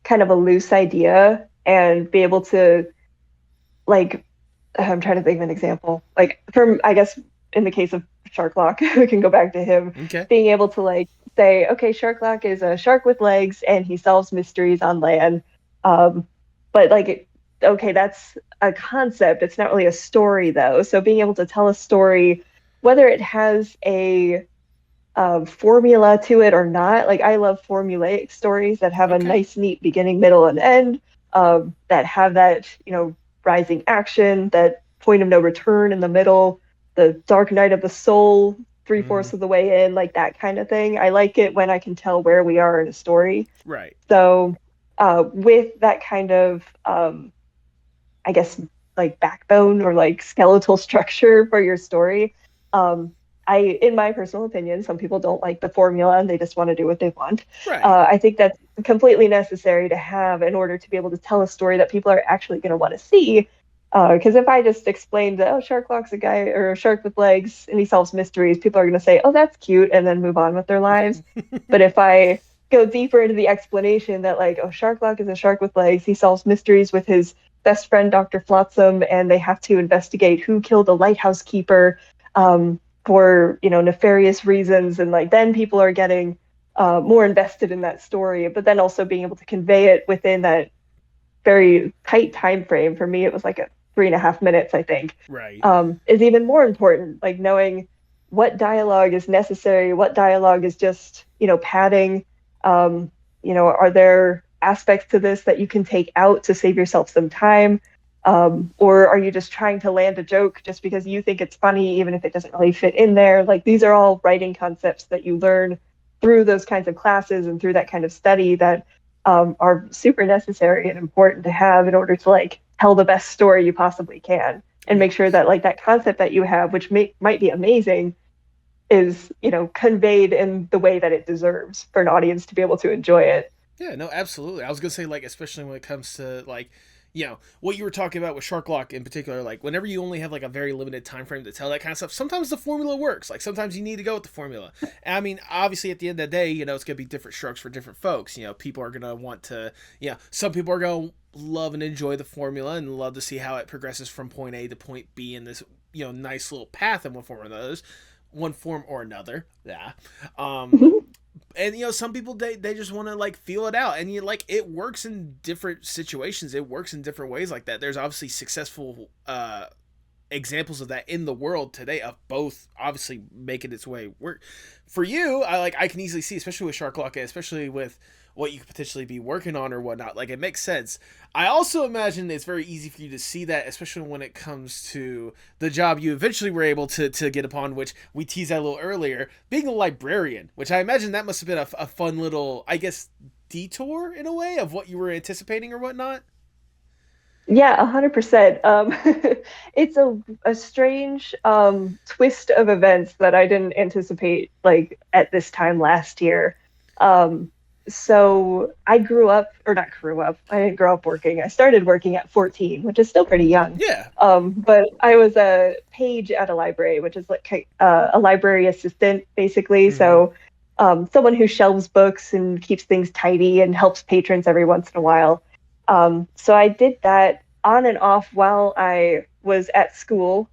kind of a loose idea and be able to like I'm trying to think of an example. Like from I guess in the case of Sharklock, we can go back to him Okay. being able to like say, okay, Sharklock is a shark with legs and he solves mysteries on land. Um, but like, okay, that's a concept. It's not really a story though. So being able to tell a story, whether it has a formula to it or not. Like I love formulaic stories that have a Okay. nice, neat beginning, middle, and end. That have that rising action, that point of no return in the middle, the dark night of the soul, Mm-hmm. three-fourths of the way in, like that kind of thing. I like it when I can tell where we are in a story. Right. So with that kind of I guess like backbone or like skeletal structure for your story. Um, in my personal opinion, some people don't like the formula and they just want to do what they want. Right. I think that's completely necessary to have in order to be able to tell a story that people are actually going to want to see. Because if I just explained, oh, Sharklock's a guy or a shark with legs and he solves mysteries, people are going to say, oh, that's cute, and then move on with their lives. But if I go deeper into the explanation that, like, oh, Sharklock is a shark with legs, he solves mysteries with his best friend Dr. Flotsam, and they have to investigate who killed the lighthouse keeper for nefarious reasons, and like then people are getting more invested in that story. But then also being able to convey it within that very tight time frame. For me, it was like a 3.5 minutes, I think, Right. is even more important. Like knowing what dialogue is necessary, what dialogue is just padding. Are there aspects to this that you can take out to save yourself some time? Or are you just trying to land a joke just because you think it's funny, even if it doesn't really fit in there? Like these are all writing concepts that you learn through those kinds of classes and through that kind of study that are super necessary and important to have in order to like tell the best story you possibly can and Yeah. make sure that like that concept that you have, which might be amazing, is conveyed in the way that it deserves for an audience to be able to enjoy it. Yeah, no, absolutely. I was gonna say, like, especially when it comes to like, what you were talking about with Sharklock in particular. Like, whenever you only have like a very limited time frame to tell that kind of stuff, sometimes the formula works. Like, sometimes you need to go with the formula. And I mean, obviously, at the end of the day, it's gonna be different strokes for different folks. People are gonna want to, some people are gonna love and enjoy the formula and love to see how it progresses from point A to point B in this, nice little path in one form or another. Yeah. Um, and some people they just want to like feel it out, and like it works in different situations, it works in different ways like that. There's obviously successful examples of that in the world today of both obviously making its way work. For you, I can easily see, especially with Shark Lock, especially with what you could potentially be working on or whatnot. Like, it makes sense. I also imagine it's very easy for you to see that, especially when it comes to the job you eventually were able to get upon, which we teased out a little earlier, being a librarian, which I imagine that must have been a fun little, I guess, detour in a way of what you were anticipating or whatnot. Yeah, 100%. It's a strange twist of events that I didn't anticipate like at this time last year. Um, so I grew up, or not grew up, I didn't grow up working. I started working at 14, which is still pretty young. Yeah. But I was a page at a library, which is like a library assistant, basically. Mm-hmm. So someone who shelves books and keeps things tidy and helps patrons every once in a while. So I did that on and off while I was at school.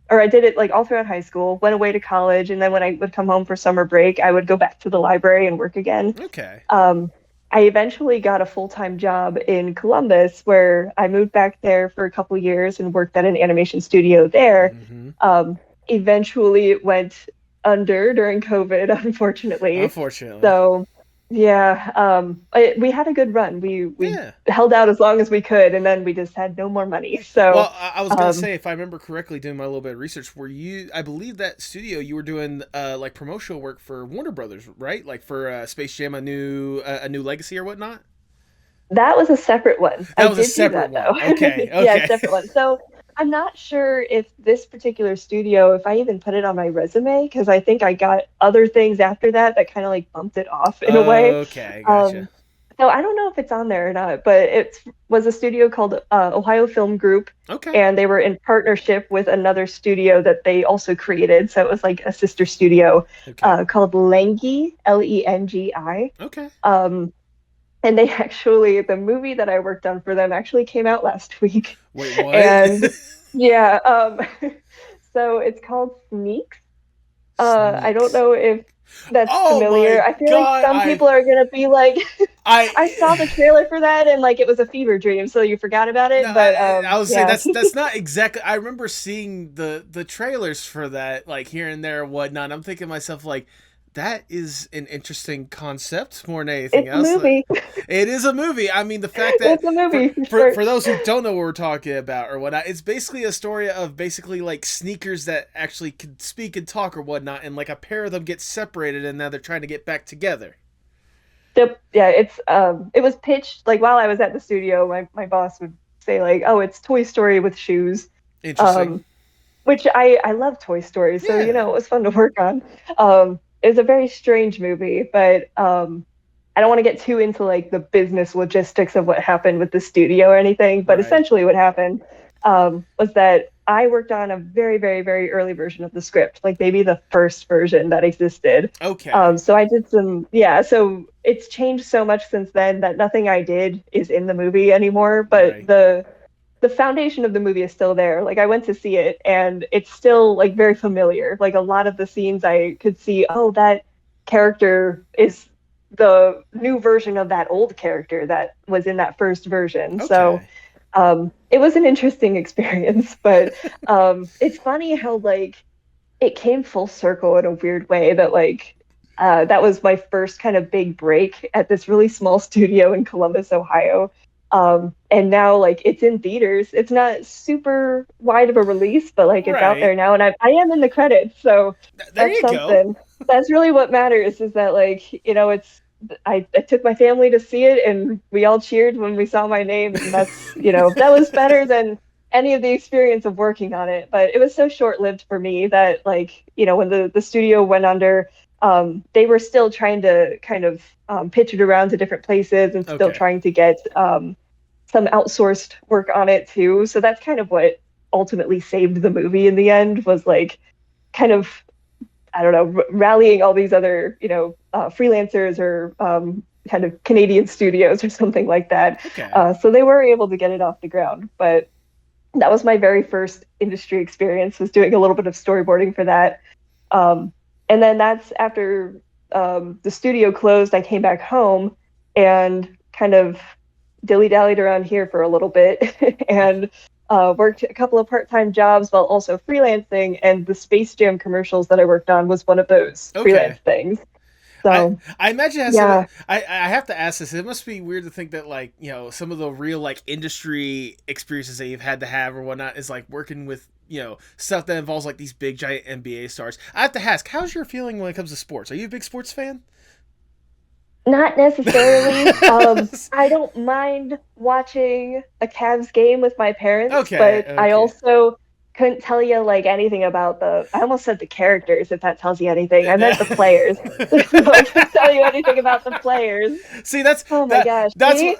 Or I did it like all throughout high school, went away to college, and then when I would come home for summer break, I would go back to the library and work again. Okay. I eventually got a full-time job in Columbus where I moved back there for a couple years and worked at an animation studio there. Mm-hmm. Eventually it went under during COVID, unfortunately. Unfortunately. So yeah, we had a good run. We Yeah. held out as long as we could, and then we just had no more money. So Well, I was gonna say, if I remember correctly, doing my little bit of research, were you? I believe that studio you were doing like promotional work for Warner Brothers, right? Like for Space Jam, a new legacy or whatnot. that was a separate one. That I was a did do separate that one. though. Okay. Yeah, Okay. separate one. So I'm not sure if this particular studio, if I even put it on my resume, because I think I got other things after that that kind of like bumped it off in a way. Okay. Gotcha. Um, so I don't know if it's on there or not, but it was a studio called Ohio Film Group, Okay. and they were in partnership with another studio that they also created. So it was like a sister studio Okay. called Lengi, Lengi. Okay. And they actually, the movie that I worked on for them actually came out last week. Wait, what? And yeah, so it's called Sneaks. I don't Sneaks. know if that's Oh familiar. my I feel like god! some people are gonna be like, I I saw the trailer for that and like it was a fever dream, so you forgot about no, it. But I was saying yeah, that's not exactly. I remember seeing the trailers for that like here and there and whatnot. I'm thinking to myself like, that is an interesting concept more than anything it's a else. movie. It is a movie. I mean, the fact that It's a movie for sure. for those who don't know what we're talking about or whatnot, it's basically a story of basically like sneakers that actually can speak and talk or whatnot, and like a pair of them get separated, and now they're trying to get back together. Yep. Yeah, it was pitched like while I was at the studio, my boss would say like, "Oh, it's Toy Story with shoes." Interesting. Um, which I love Toy Story, so you Yeah. know, it was fun to work on. It was a very strange movie, but I don't want to get too into like the business logistics of what happened with the studio or anything, but Right. essentially what happened was that I worked on a very, very, very early version of the script, like maybe the first version that existed. Okay. So I did yeah, so it's changed so much since then that nothing I did is in the movie anymore, but Right. the foundation of the movie is still there. Like I went to see it and it's still like very familiar. Like a lot of the scenes I could see, oh, that character is the new version of that old character that was in that first version. So Okay. it was an interesting experience, but it's funny how like it came full circle in a weird way that like that was my first kind of big break at this really small studio in Columbus, Ohio. And now like it's in theaters. It's not super wide of a release, but like it's out Right. there now, and I am in the credits, so There that's you go. something. That's really what matters is that like you know it's I took my family to see it and we all cheered when we saw my name, and that's you know that was better than any of the experience of working on it. But it was so short lived for me that like you know when the studio went under, they were still trying to kind of pitch it around to different places and still Okay. trying to get some outsourced work on it too. So that's kind of what ultimately saved the movie in the end was like kind of I don't know rallying all these other you know freelancers or kind of Canadian studios or something like that. Okay. So they were able to get it off the ground. But that was my very first industry experience was doing a little bit of storyboarding for that. Um, and then that's after the studio closed, I came back home and kind of dilly dallied around here for a little bit and worked a couple of part-time jobs while also freelancing, and the Space Jam commercials that I worked on was one of those Okay. freelance things. I So I imagine it has some. yeah, I have to ask this. It must be weird to think that like some of the real like industry experiences that you've had to have or whatnot is like working with stuff that involves like these big giant NBA stars. I have to ask, how's your feeling when it comes to sports? Are you a big sports fan? not necessarily. I don't mind watching a Cavs game with my parents, Okay, but I okay. also couldn't tell you like anything about I almost said the characters, if that tells you anything. I meant the players. So I can't tell you anything about the players. See, that's Oh my that gosh. that's See?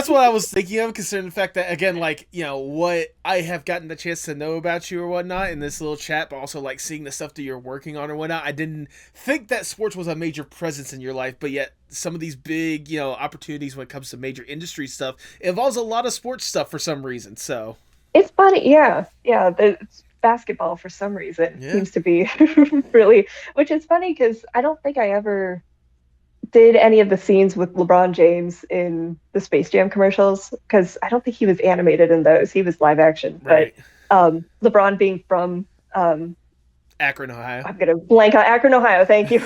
what I was thinking of, considering the fact that again, like what I have gotten the chance to know about you or whatnot in this little chat, but also like seeing the stuff that you're working on or whatnot. I didn't think that sports was a major presence in your life, but yet some of these big opportunities when it comes to major industry stuff involves a lot of sports stuff for some reason. So It's funny, yeah, yeah. It's basketball for some reason yeah, seems to be really, which is funny because I don't think I ever did any of the scenes with LeBron James in the Space Jam commercials because I don't think he was animated in those. He was live action, but right. LeBron being from Akron, Ohio. I'm gonna blank on Akron, Ohio. Thank you.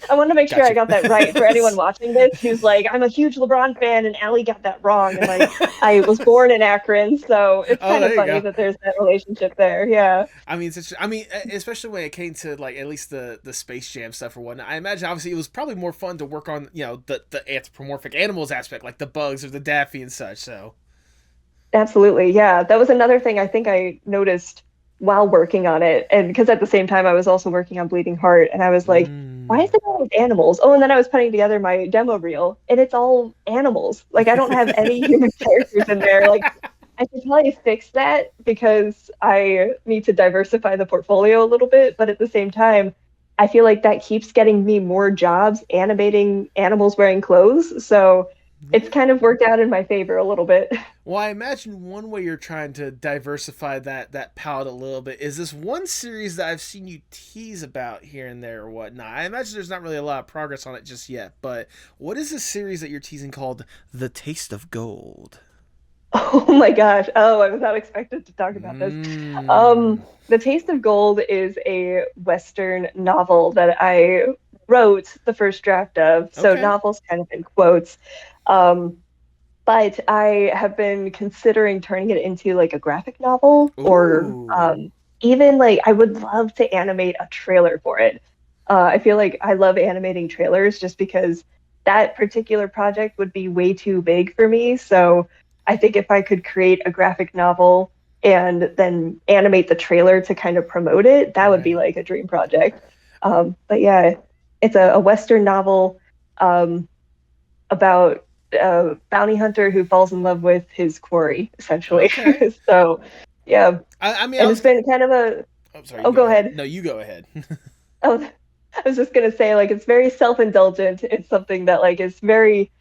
I wanted to make sure I Gotcha. got that right for anyone watching this who's like, I'm a huge LeBron fan, and Allie got that wrong. And like, I was born in Akron, so it's Oh, kind of there you funny go. that there's that relationship there. Yeah, I mean, especially when it came to like at least the Space Jam stuff or whatnot. I imagine obviously it was probably more fun to work on the anthropomorphic animals aspect, like the bugs or the Daffy and such. So absolutely. Yeah, that was another thing I think I noticed while working on it, and because at the same time I was also working on Bleeding Heart, and I was like, why is mm. it always animals? Oh, and then I was putting together my demo reel, and it's all animals. Like I don't have any human characters in there. Like I should probably fix that because I need to diversify the portfolio a little bit. But at the same time, I feel like that keeps getting me more jobs animating animals wearing clothes. So it's Yeah. kind of worked out in my favor a little bit. Well, I imagine one way you're trying to diversify that palette a little bit is this one series that I've seen you tease about here and there or whatnot. I imagine there's not really a lot of progress on it just yet, but what is this series that you're teasing called The Taste of Gold? Oh my gosh. Oh, I was not expected to talk about this. Mm. The Taste of Gold is a Western novel that I wrote the first draft of. So Okay. novels kind of in quotes. Um, but I have been considering turning it into like a graphic novel or Ooh. even like I would love to animate a trailer for it. I feel like I love animating trailers just because that particular project would be way too big for me. So I think if I could create a graphic novel and then animate the trailer to kind of promote it, that would be Right. like a dream project. But yeah, it's a Western novel um, about a bounty hunter who falls in love with his quarry, essentially. Okay. So yeah, I mean, I and it's was. been kind of a. I'm sorry. You Oh, go go ahead. ahead. No, you go ahead. Oh, I was just gonna say, like, it's very self-indulgent. It's something that like is very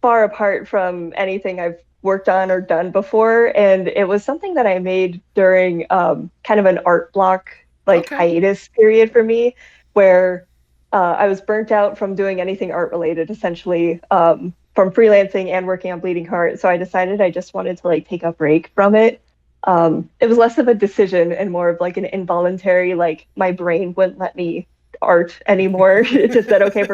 far apart from anything I've worked on or done before, and it was something that I made during kind of an art block like Okay. hiatus period for me, where I was burnt out from doing anything art related, essentially, from freelancing and working on Bleeding Heart. So I decided I just wanted to like take a break from it. It was less of a decision and more of like an involuntary, like my brain wouldn't let me art anymore. It just said, okay,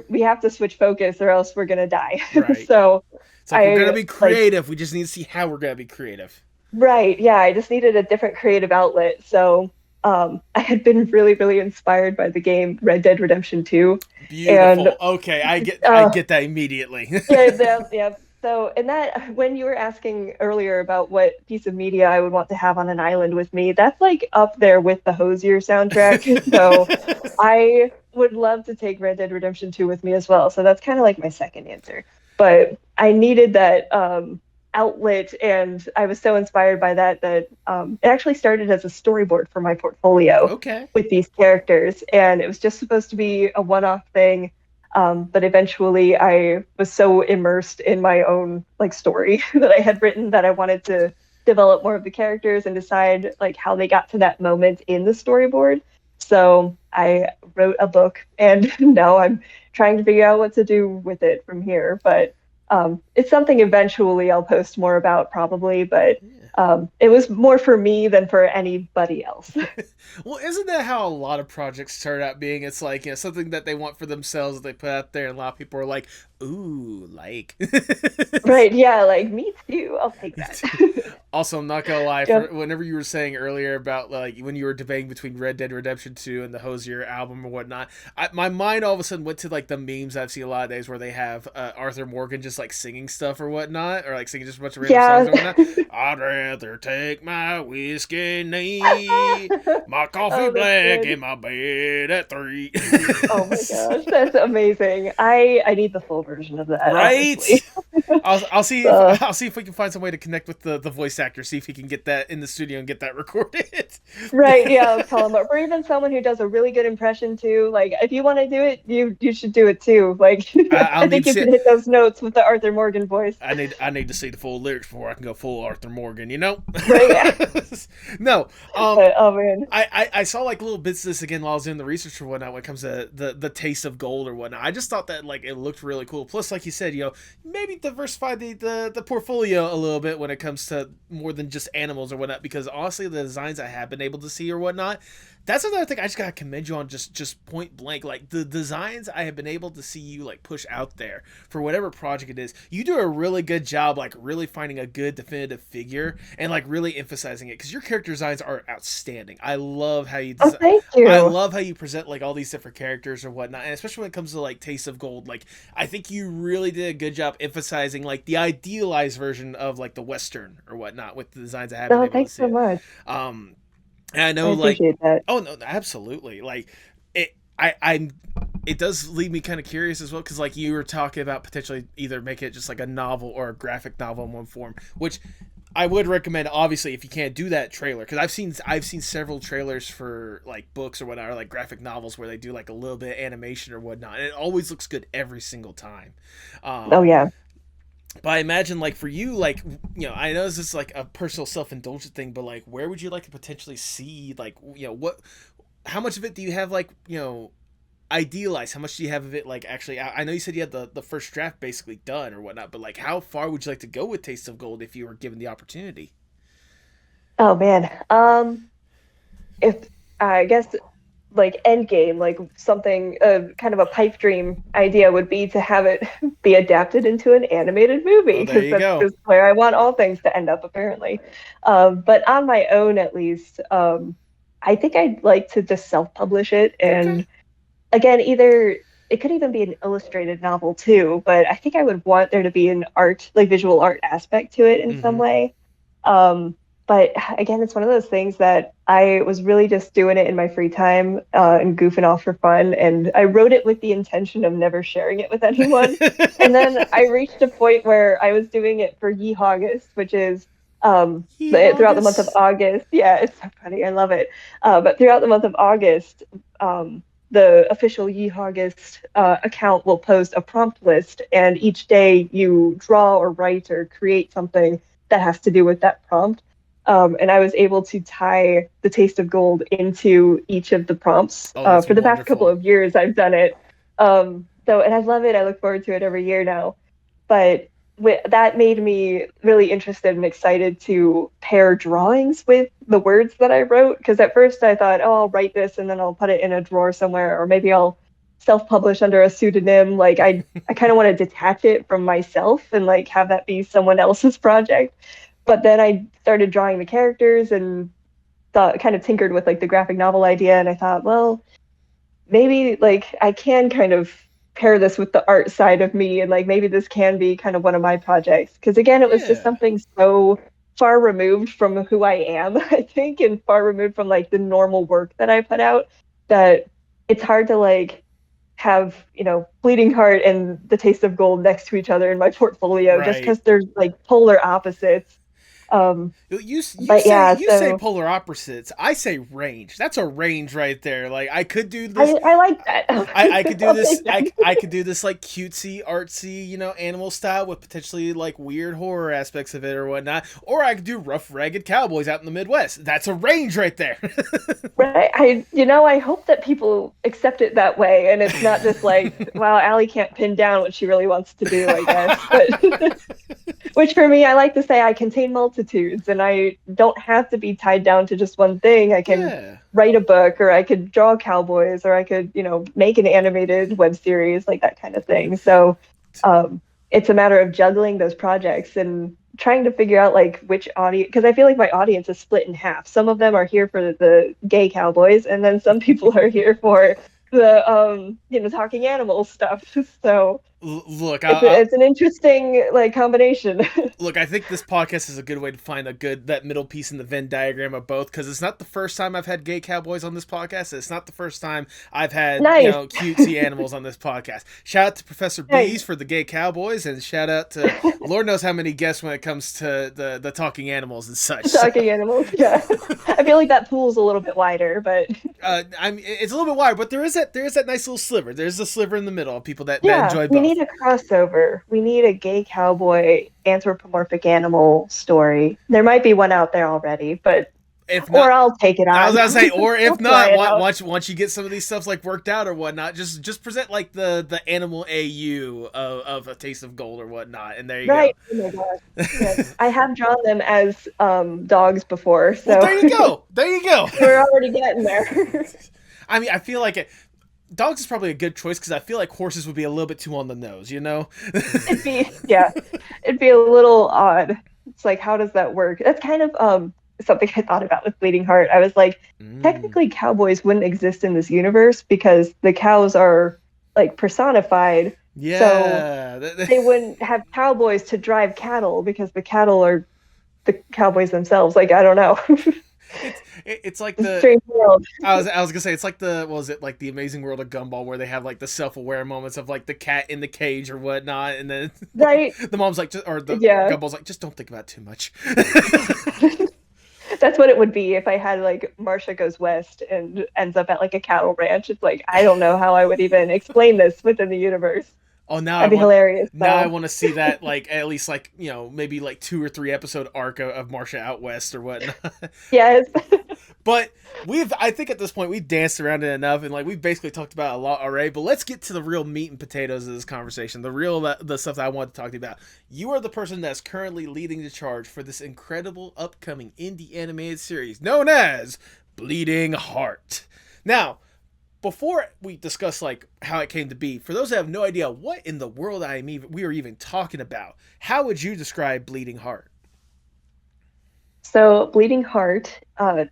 we have to switch focus or else we're gonna die. Right. So It's like we're gonna I be like creative. We just need to see how we're gonna be creative. right, yeah, I just needed a different creative outlet. So I had been really, really inspired by the game Red Dead Redemption 2. And Beautiful. Okay, I uh get that immediately. yeah, yeah. So and that when you were asking earlier about what piece of media I would want to have on an island with me, that's like up there with the Hosier soundtrack. So I would love to take Red Dead Redemption 2 with me as well. So that's kind of like my second answer. But I needed that outlet, and I was so inspired by that it actually started as a storyboard for my portfolio Okay. with these characters. And it was just supposed to be a one off thing. But eventually I was so immersed in my own like story that I had written that I wanted to develop more of the characters and decide like how they got to that moment in the storyboard. So I wrote a book, and now I'm trying to figure out what to do with it from here. But it's something eventually I'll post more about probably. But Yeah. It was more for me than for anybody else. Well, isn't that how a lot of projects start out being? It's like, something that they want for themselves that they put out there, and a lot of people are like, "Ooh, like." Right, yeah, like me too. I'll take that. Also, I'm not gonna lie. Yeah. Whenever you were saying earlier about like when you were debating between Red Dead Redemption 2 and the Hosier album or whatnot, my mind all of a sudden went to like the memes I've seen a lot of days where they have Arthur Morgan just like singing stuff or whatnot, or like singing just a bunch of random songs or whatnot. I'd rather take my whiskey neat, my coffee black, in my bed at 3. Oh my gosh, that's amazing. I need the full version of that. Right? Honestly. I'll see if Uh, I'll see if we can find some way to connect with the voice actor, see if he can get that in the studio and get that recorded. right, yeah, I'll call him up. Or even someone who does a really good impression too. Like, if you want to do it, you should do it too. Like, I'll I need think to you see can hit those notes with the Arthur Morgan voice. I need to see the full lyrics before I can go full Arthur Morgan. You know? Right, yeah. No. But, oh man. I saw like little bits of this again while I was doing the research or whatnot when it comes to the taste of gold or whatnot. I just thought that like it looked really cool. Plus, like you said, maybe diversify the portfolio a little bit when it comes to more than just animals or whatnot. Because honestly, the designs I have been able to see or whatnot, that's another thing I just gotta commend you on, just point blank. Like the designs I have been able to see you like push out there for whatever project it is, you do a really good job like really finding a good definitive figure and like really emphasizing it, because your character designs are outstanding. I love how you Oh, thank you. I love how you present like all these different characters or whatnot, and especially when it comes to like Taste of Gold. Like I think you really did a good job emphasizing like the idealized version of like the Western or whatnot with the designs I have been Oh, able to thanks see. so much. And I I know like, appreciate that. oh no, absolutely. Like I it does leave me kind of curious as well, because like you were talking about potentially either make it just like a novel or a graphic novel in one form, which I would recommend, obviously, if you can't do that trailer, because I've seen several trailers for like books or whatnot, or like graphic novels where they do like a little bit of animation or whatnot, and it always looks good every single time. Oh yeah. But I imagine like for you, like, I know this is like a personal self-indulgent thing, but like where would you like to potentially see like, how much of it do you have like, idealized? How much do you have of it like actually? I know you said you had the first draft basically done or whatnot, but like how far would you like to go with Taste of Gold if you were given the opportunity? Oh man. If I guess like end game, like something kind of a pipe dream idea would be to have it be adapted into an animated movie, Well, there because you that's go. just where I want all things to end up apparently. But on my own, at least, I think I'd like to just self-publish it. Okay. And again, either it could even be an illustrated novel too, but I think I would want there to be an art, like visual art aspect to it in some Mm-hmm. way. Um, but again, it's one of those things that I was really just doing it in my free time and goofing off for fun. And I wrote it with the intention of never sharing it with anyone. And then I reached a point where I was doing it for August, which is throughout the month of August. August. Yeah, it's so funny. I love it. But throughout the month of August, the official Yeehogist account will post a prompt list, and each day you draw or write or create something that has to do with that prompt. And I was able to tie the Taste of Gold into each of the prompts. Oh, that's For the past couple wonderful. of years, I've done it. And I love it. I look forward to it every year now. But that made me really interested and excited to pair drawings with the words that I wrote. Because at first I thought, oh, I'll write this and then I'll put it in a drawer somewhere, or maybe I'll self-publish under a pseudonym. Like I kind of want to detach it from myself and like have that be someone else's project. But then I started drawing the characters and thought, kind of tinkered with like the graphic novel idea, and I thought, well, maybe like I can kind of pair this with the art side of me, and like maybe this can be kind of one of my projects, because again, it was just Yeah. something so far removed from who I am, I think, and far removed from like the normal work that I put out, that it's hard to like have, Bleeding Heart and The Taste of Gold next to each other in my portfolio, just Right. because there's like polar opposites. um You but say yeah, you say so polar opposites. I say range. That's a range right there. Like I could do this. I like that. I could do I'll this. take that. I could do this like cutesy, artsy, animal style with potentially like weird horror aspects of it or whatnot. Or I could do rough, ragged cowboys out in the Midwest. That's a range right there. Right. I hope that people accept it that way, and it's not just like, wow, Allie can't pin down what she really wants to do, I guess. But Which for me, I like to say I contain multitudes and I don't have to be tied down to just one thing. I can Yeah. write a book or I could draw cowboys or I could, make an animated web series, like that kind of thing. So it's a matter of juggling those projects and trying to figure out like which audience, because I feel like my audience is split in half. Some of them are here for the gay cowboys, and then some people are here for the talking animals stuff. So Look, it's an interesting like combination. look, I think this podcast is a good way to find that middle piece in the Venn diagram of both, because it's not the first time I've had gay cowboys on this podcast. It's not the first time I've had Nice. cutesy animals on this podcast. Shout out to Professor Nice. Bees for the gay cowboys, and shout out to Lord knows how many guests when it comes to the talking animals and such. Talking animals, yeah. I feel like that pool's a little bit wider, but it's a little bit wide, but there is that nice little sliver. There's a sliver in the middle of people that yeah, enjoy both. We need a crossover. We need a gay cowboy anthropomorphic animal story. There might be one out there already, but if not, or I'll take it on. I was gonna say, or if We'll not, once you get some of these stuffs like worked out or whatnot, just present like the animal AU of A Taste of Gold or whatnot, and there you right. go. Oh my gosh. Yes. I have drawn them as dogs before, so well, there you go. There you go. We're already getting there. I mean, I feel like dogs is probably a good choice because I feel like horses would be a little bit too on the nose, It'd be a little odd. It's like, how does that work? That's kind of something I thought about with Bleeding Heart. I was like, technically cowboys wouldn't exist in this universe because the cows are like personified. Yeah. So they wouldn't have cowboys to drive cattle because the cattle are the cowboys themselves. Like, I don't know. It's like the strange world. I was gonna say it's like like the Amazing World of Gumball where they have like the self-aware moments of like the cat in the cage or whatnot, and then right the mom's like Gumball's like, just don't think about it too much. That's what it would be if I had like Marsha Goes West and ends up at like a cattle ranch. It's like, I don't know how I would even explain this within the universe. Oh, now that'd be hilarious. Now I want to see that, like at least like maybe like 2 or 3 episode arc of Marsha out west or whatnot. Yes. But I think at this point we've danced around it enough, and like we've basically talked about a lot already. But let's get to the real meat and potatoes of this conversation. The stuff that I want to talk to you about. You are the person that's currently leading the charge for this incredible upcoming indie animated series known as Bleeding Heart. Now, before we discuss like how it came to be, for those that have no idea what in the world we are even talking about, how would you describe Bleeding Heart? So Bleeding Heart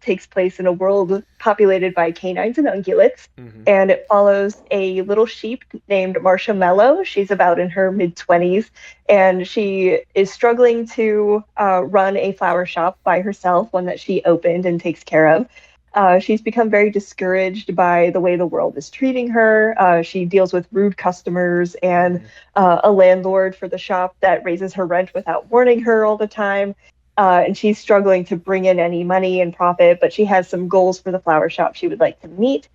takes place in a world populated by canines and ungulates, and it follows a little sheep named Marsha Mello. She's about in her mid-20s, and she is struggling to run a flower shop by herself, one that she opened and takes care of. She's become very discouraged by the way the world is treating her. She deals with rude customers and a landlord for the shop that raises her rent without warning her all the time. And she's struggling to bring in any money and profit, but she has some goals for the flower shop she would like to meet.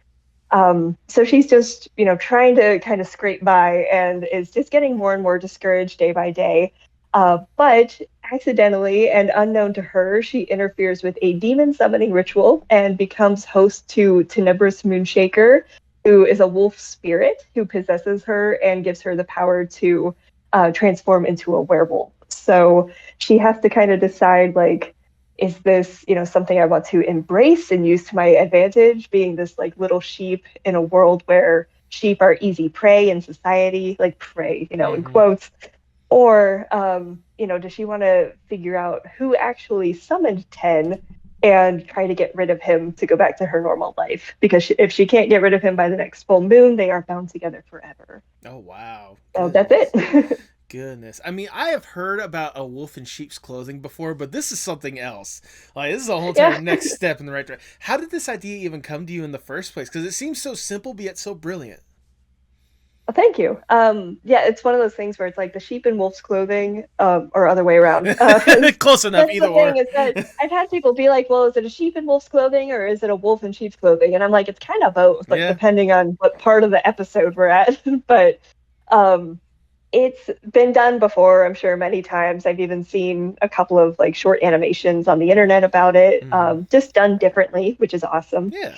So she's just, trying to kind of scrape by and is just getting more and more discouraged day by day. But accidentally and unknown to her, she interferes with a demon summoning ritual and becomes host to Tenebrous Moonshaker, who is a wolf spirit who possesses her and gives her the power to transform into a werewolf. So she has to kind of decide, like, is this, something I want to embrace and use to my advantage, being this like little sheep in a world where sheep are easy prey in society, like prey, in quotes. Or, does she want to figure out who actually summoned Ten and try to get rid of him to go back to her normal life? Because if she can't get rid of him by the next full moon, they are bound together forever. Oh, wow. So that's it. Goodness. I mean, I have heard about a wolf in sheep's clothing before, but this is something else. Like, this is a whole next step in the right direction. How did this idea even come to you in the first place? Because it seems so simple, but yet so brilliant. Well, thank you. It's one of those things where it's like the sheep in wolf's clothing, or other way around. Close enough, either or. Is that I've had people be like, well, is it a sheep in wolf's clothing or is it a wolf in sheep's clothing? And I'm like, it's kind of both, depending on what part of the episode we're at. But it's been done before, I'm sure, many times. I've even seen a couple of like short animations on the internet about it, just done differently, which is awesome. Yeah.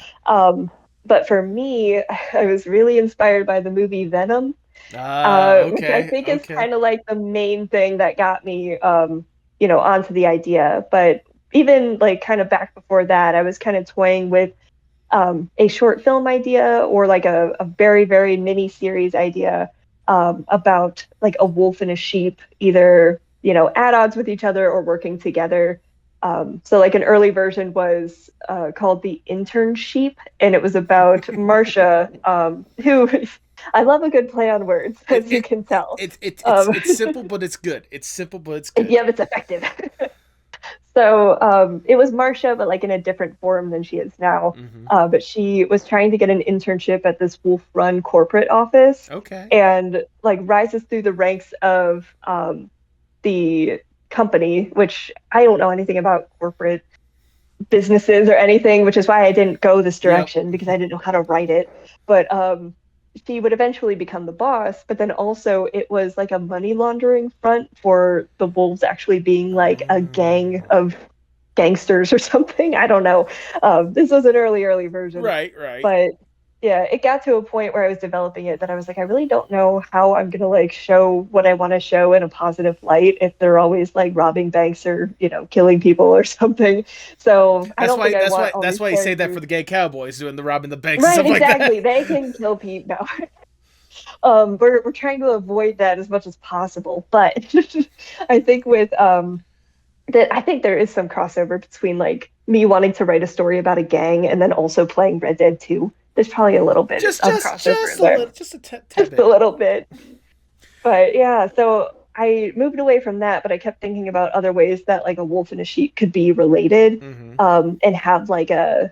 But for me, I was really inspired by the movie Venom. Which I Okay, think is okay. kind of like the main thing that got me, onto the idea. But even like kind of back before that, I was kind of toying with a short film idea or like a very, very mini series idea about like a wolf and a sheep, either, at odds with each other or working together. So like an early version was called The Intern Sheep, and it was about Marsha, who I love a good play on words, It, as you it, can tell. it's simple, but it's good. It's simple, but it's good. Yeah, it's effective. So it was Marcia, but like in a different form than she is now. Mm-hmm. But she was trying to get an internship at this wolf-run corporate office, Okay. and like rises through the ranks of the company, which I don't know anything about corporate businesses or anything, which is why I didn't go this Yep. direction because I didn't know how to write it. But she would eventually become the boss, but then also it was like a money laundering front for the wolves actually being like a gang of gangsters or something. I don't know. This was an early version, Right, right. but yeah, it got to a point where I was developing it that I was like, I really don't know how I'm gonna like show what I want to show in a positive light if they're always like robbing banks or killing people or something. So I That's don't why. think I That's want why. all That's these why you say that for characters. the gay cowboys doing the robbing the banks and Right, stuff like that. exactly. They can kill people now. We're trying to avoid that as much as possible, but I think with that I think there is some crossover between like me wanting to write a story about a gang and then also playing Red Dead 2. There's probably a little bit just, of just, crossover just in a there, little, just a tad just a bit. little bit. But yeah, so I moved away from that, but I kept thinking about other ways that like a wolf and a sheep could be related, Mm-hmm. and have like a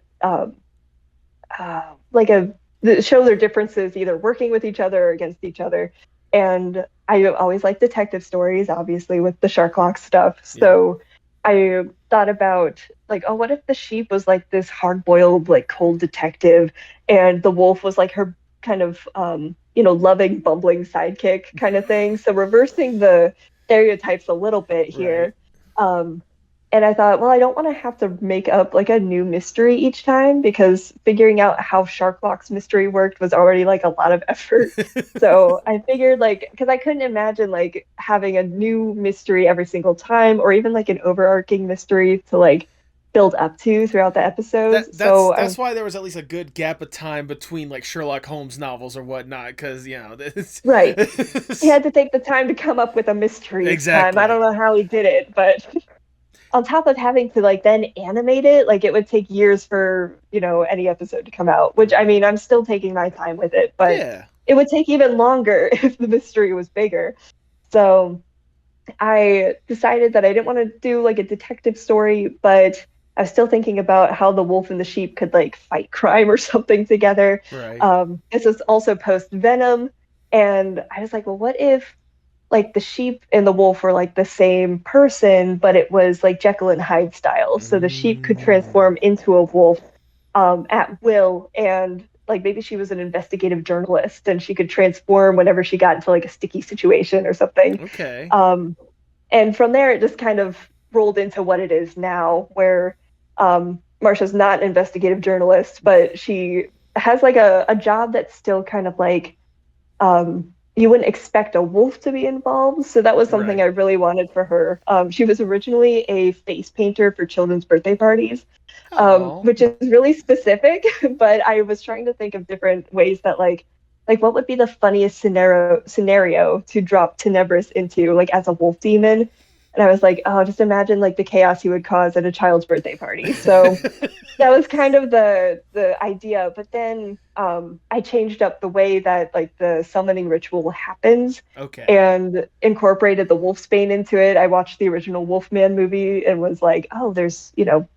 show their differences either working with each other or against each other. And I always like detective stories, obviously with the Sharklock stuff. Yep. So I thought about like, oh, what if the sheep was like this hard-boiled, like cold detective, and the wolf was like her kind of loving, bumbling sidekick kind of thing. So reversing the stereotypes a little bit Right. here. Um, and I thought, well, I don't want to have to make up like a new mystery each time because figuring out how Sharklock's mystery worked was already like a lot of effort. So I figured like because I couldn't imagine like having a new mystery every single time or even like an overarching mystery to like build up to throughout the that episodes. that's So that's I why there was at least a good gap of time between like Sherlock Holmes novels or whatnot, because right. He had to take the time to come up with a mystery each time. I exactly. don't know how he did it, but on top of having to like then animate it, like it would take years for, any episode to come out, which I Right. mean, I'm still taking my time with it, but Yeah. it would take even longer if the mystery was bigger. So I decided that I didn't want to do like a detective story, but I was still thinking about how the wolf and the sheep could like fight crime or something together. Right. This is also post Venom, and I was like, well, what if like the sheep and the wolf were like the same person, but it was like Jekyll and Hyde style. So the sheep could Mm. transform into a wolf at will, and like maybe she was an investigative journalist and she could transform whenever she got into like a sticky situation or something. Okay. Um, and from there, it just kind of rolled into what it is now, where Marsha's not an investigative journalist, but she has like a job that's still kind of like you wouldn't expect a wolf to be involved. So that was something I Right. really wanted for her. She was originally a face painter for children's birthday parties, Oh. which is really specific, but I was trying to think of different ways that like what would be the funniest scenario to drop Tenebris into like as a wolf demon. And I was like, oh, just imagine like the chaos he would cause at a child's birthday party. So that was kind of the idea, but then I changed up the way that like the summoning ritual happens Okay. and incorporated the wolfsbane into it. I watched the original Wolfman movie and was like, oh, there's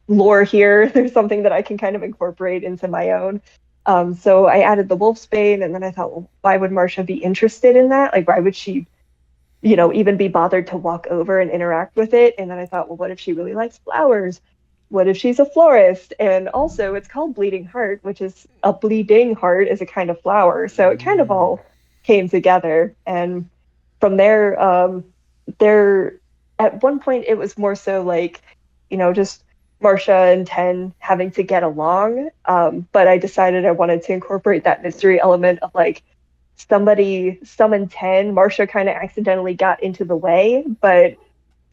lore here. There's something that I can kind of incorporate into my own. So I added the wolfsbane, and then I thought, well, why would Marcia be interested in that? Like, why would she even be bothered to walk over and interact with it? And then I thought, well, what if she really likes flowers? What if she's a florist? And also, it's called Bleeding Heart, which is a bleeding heart is a kind of flower. So it kind of Mm. all came together. And from there, there at one point it was more so like, just Marcia and Ten having to get along. But I decided I wanted to incorporate that mystery element of like somebody summoned 10. Marcia kind of accidentally got into the way, but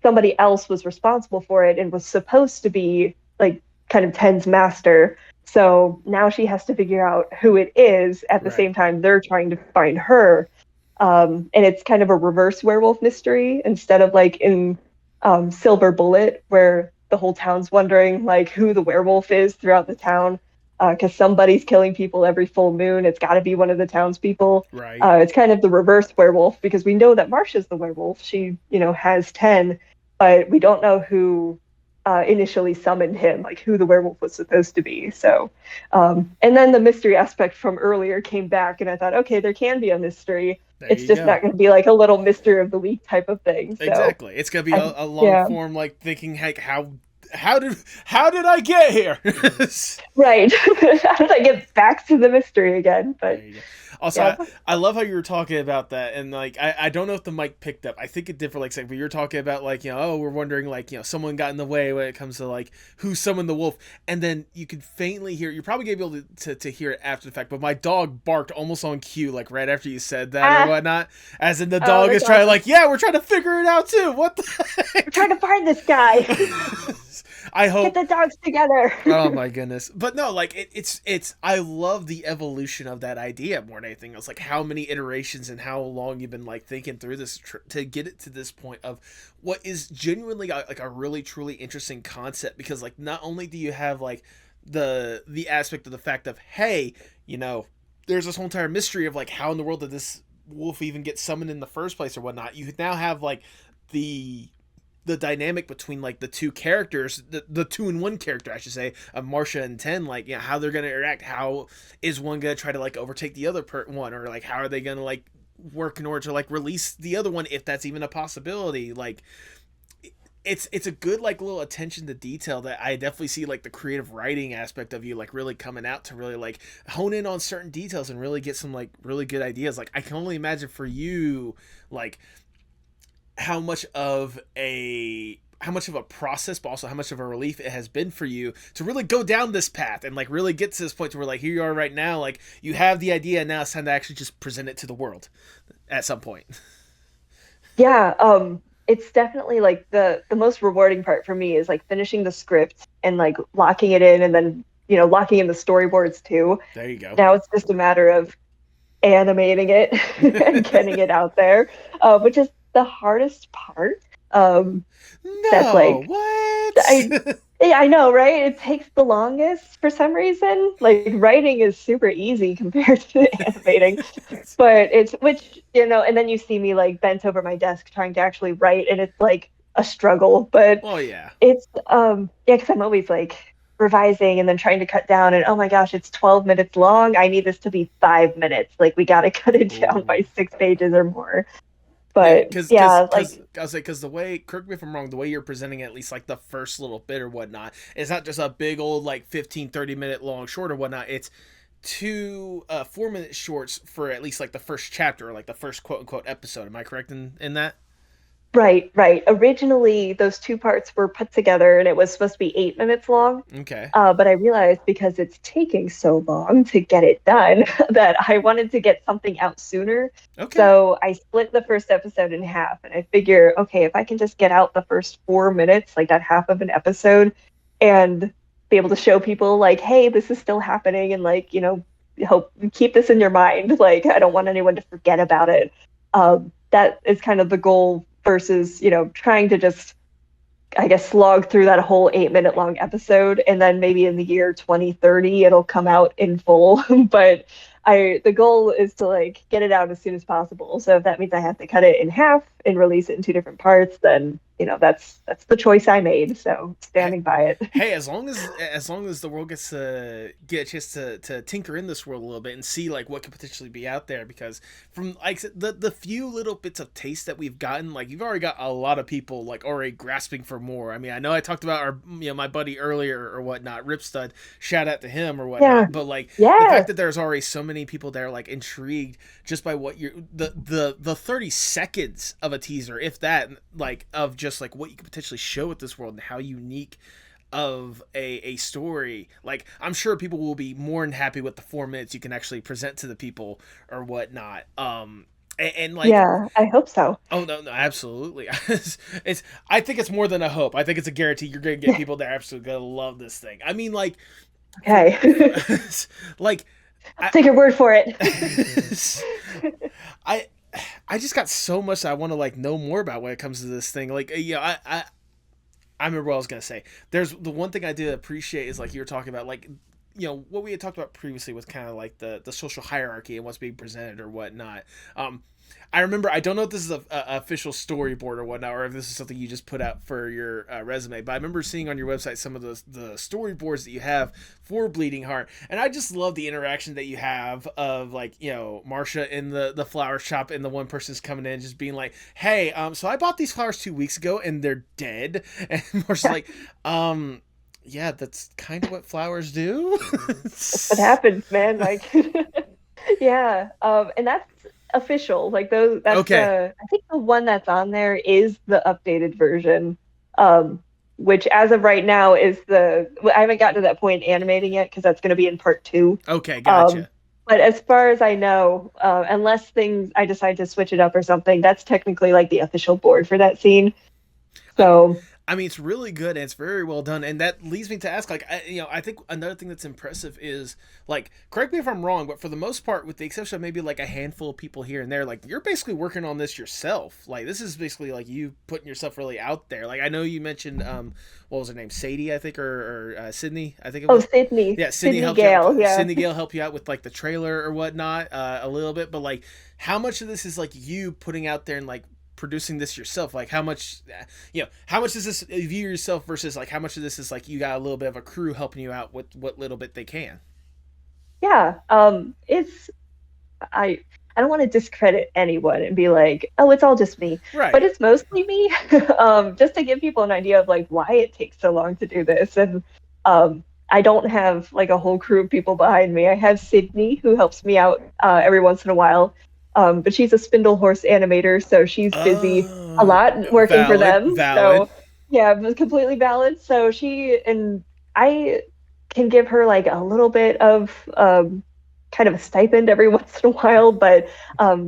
somebody else was responsible for it and was supposed to be like kind of Ten's master. So now she has to figure out who it is at the same time they're trying to find her. And it's kind of a reverse werewolf mystery instead of like in Silver Bullet, where the whole town's wondering like who the werewolf is throughout the town, because somebody's killing people every full moon. It's got to be one of the townspeople. Right. It's kind of the reverse werewolf because we know that Marcia's the werewolf. She, has 10, but we don't know who initially summoned him, like who the werewolf was supposed to be. So, and then the mystery aspect from earlier came back, and I thought, okay, there can be a mystery. It's just not going to be like a little mystery of the week type of thing. So, exactly. It's going to be a long form, like thinking, like, how did I get here? Right. How did I get back to the mystery again? But also, I love how you were talking about that, and like I don't know if the mic picked up. I think it did for like a second, but you're talking about like, we're wondering like, someone got in the way when it comes to like who summoned the wolf, and then you could faintly hear, you're probably gonna be able to hear it after the fact, but my dog barked almost on cue, like right after you said that or whatnot, as in the dog is trying to like, we're trying to figure it out too. What the heck? We're trying to find this guy. I hope. Get the dogs together. Oh my goodness. But no, like it's I love the evolution of that idea more than anything else. Like how many iterations and how long you've been like thinking through this to get it to this point of what is genuinely like a really truly interesting concept, because like not only do you have like the aspect of the fact of, hey, there's this whole entire mystery of like how in the world did this wolf even get summoned in the first place or whatnot. You now have like the dynamic between like the two characters, the 2-in-1 character, I should say, of Marcia and Ten, like how they're gonna interact. How is one gonna try to like overtake the other one, or like how are they gonna like work in order to like release the other one, if that's even a possibility. Like it's a good like little attention to detail that I definitely see like the creative writing aspect of you like really coming out to really like hone in on certain details and really get some like really good ideas. Like I can only imagine for you like how much of a process, but also how much of a relief it has been for you to really go down this path and like really get to this point to where like here you are right now, like you have the idea and now it's time to actually just present it to the world at some point. It's definitely like the most rewarding part for me is like finishing the script and like locking it in, and then locking in the storyboards too. There you go. Now it's just a matter of animating it and getting it out there, which is the hardest part. No, that's like what? I know, right? It takes the longest for some reason. Like writing is super easy compared to animating, but and then you see me like bent over my desk trying to actually write, and it's like a struggle. But it's because I'm always like revising and then trying to cut down, and oh my gosh, it's 12 minutes long. I need this to be 5 minutes. Like we got to cut it down by 6 pages or more. But because the way, correct me if I'm wrong, the way you're presenting at least like the first little bit or whatnot, it's not just a big old like 15-30 minute long short or whatnot. It's 2 4-minute shorts for at least like the first chapter or like the first quote unquote episode. Am I correct in that? Right. Originally, those 2 parts were put together, and it was supposed to be 8 minutes long. Okay. But I realized because it's taking so long to get it done that I wanted to get something out sooner. Okay. So I split the first episode in half, and I figure, okay, if I can just get out the first 4 minutes, like that half of an episode, and be able to show people like, hey, this is still happening, and like, hope keep this in your mind. Like, I don't want anyone to forget about it. That is kind of the goal versus, trying to just, I guess, slog through that whole 8-minute long episode. And then maybe in the year 2030, it'll come out in full. But the goal is to like get it out as soon as possible. So if that means I have to cut it in half and release it in 2 different parts, then that's the choice I made. So standing by it. Hey, as long as the world gets to get a chance to tinker in this world a little bit and see like what could potentially be out there, because from like the few little bits of taste that we've gotten, like you've already got a lot of people like already grasping for more. I mean, I know I talked about our my buddy earlier or whatnot, Ripstud, shout out to him or whatnot, but like the fact that there's already so many people that are like intrigued just by what you're the 30 seconds of a teaser, if that, like of just like what you could potentially show with this world and how unique of a story, like I'm sure people will be more than happy with the 4 minutes you can actually present to the people or whatnot. And like, Yeah, I hope so. oh no, absolutely. It's I think it's more than a hope. I think it's a guarantee you're gonna get people that are absolutely gonna love this thing. I mean, like, for Okay. like, I'll take your word for it. I I just got so much I want to like know more about when it comes to this thing. Like, I remember what I was gonna say. There's the one thing I did appreciate is like you were talking about, like, what we had talked about previously was kind of like the social hierarchy and what's being presented or whatnot. Um, I remember, I don't know if this is a official storyboard or whatnot, or if this is something you just put out for your resume, but I remember seeing on your website some of the storyboards that you have for Bleeding Heart, and I just love the interaction that you have of, like, Marsha in the flower shop, and the one person's coming in just being like, "Hey, so I bought these flowers 2 weeks ago and they're dead," and Marsha's like, "Yeah, that's kind of what flowers do." That's what happens, man. Like, yeah. And that's official. Like those. That's Okay. I think the one that's on there is the updated version. Which as of right now is I haven't gotten to that point animating yet because that's going to be in part two. Okay, Um, gotcha. but as far as I know, unless I decide to switch it up or something, that's technically like the official board for that scene. I, So I mean, it's really good and it's very well done, and that leads me to ask, like, I think another thing that's impressive is, like, correct me if I'm wrong, but for the most part, with the exception of maybe like a handful of people here and there, like, you're basically working on this yourself. Like, this is basically like you putting yourself really out there. Like, I know you mentioned, what was her name, Sadie, I think, or Sydney, I think it oh, was. Sydney, Yeah, Sydney Sydney helped you out. Gale, yeah. Sydney Gale helped you out with like the trailer or whatnot, a little bit, but like, how much of this is like you putting out there and like producing this yourself? Like, how much does this view yourself versus like how much of this is like you got a little bit of a crew helping you out with what little bit they can? Yeah. It's I I don't want to discredit anyone and be like, oh, it's all just me, but Right. it's mostly me. Just to give people an idea of like why it takes so long to do this. And I don't have like a whole crew of people behind me. I have Sydney who helps me out every once in a while. But she's a spindle horse animator, so she's busy a lot working for Valid, them. valid. So yeah, it was completely valid. So she and I can give her like a little bit of kind of a stipend every once in a while, but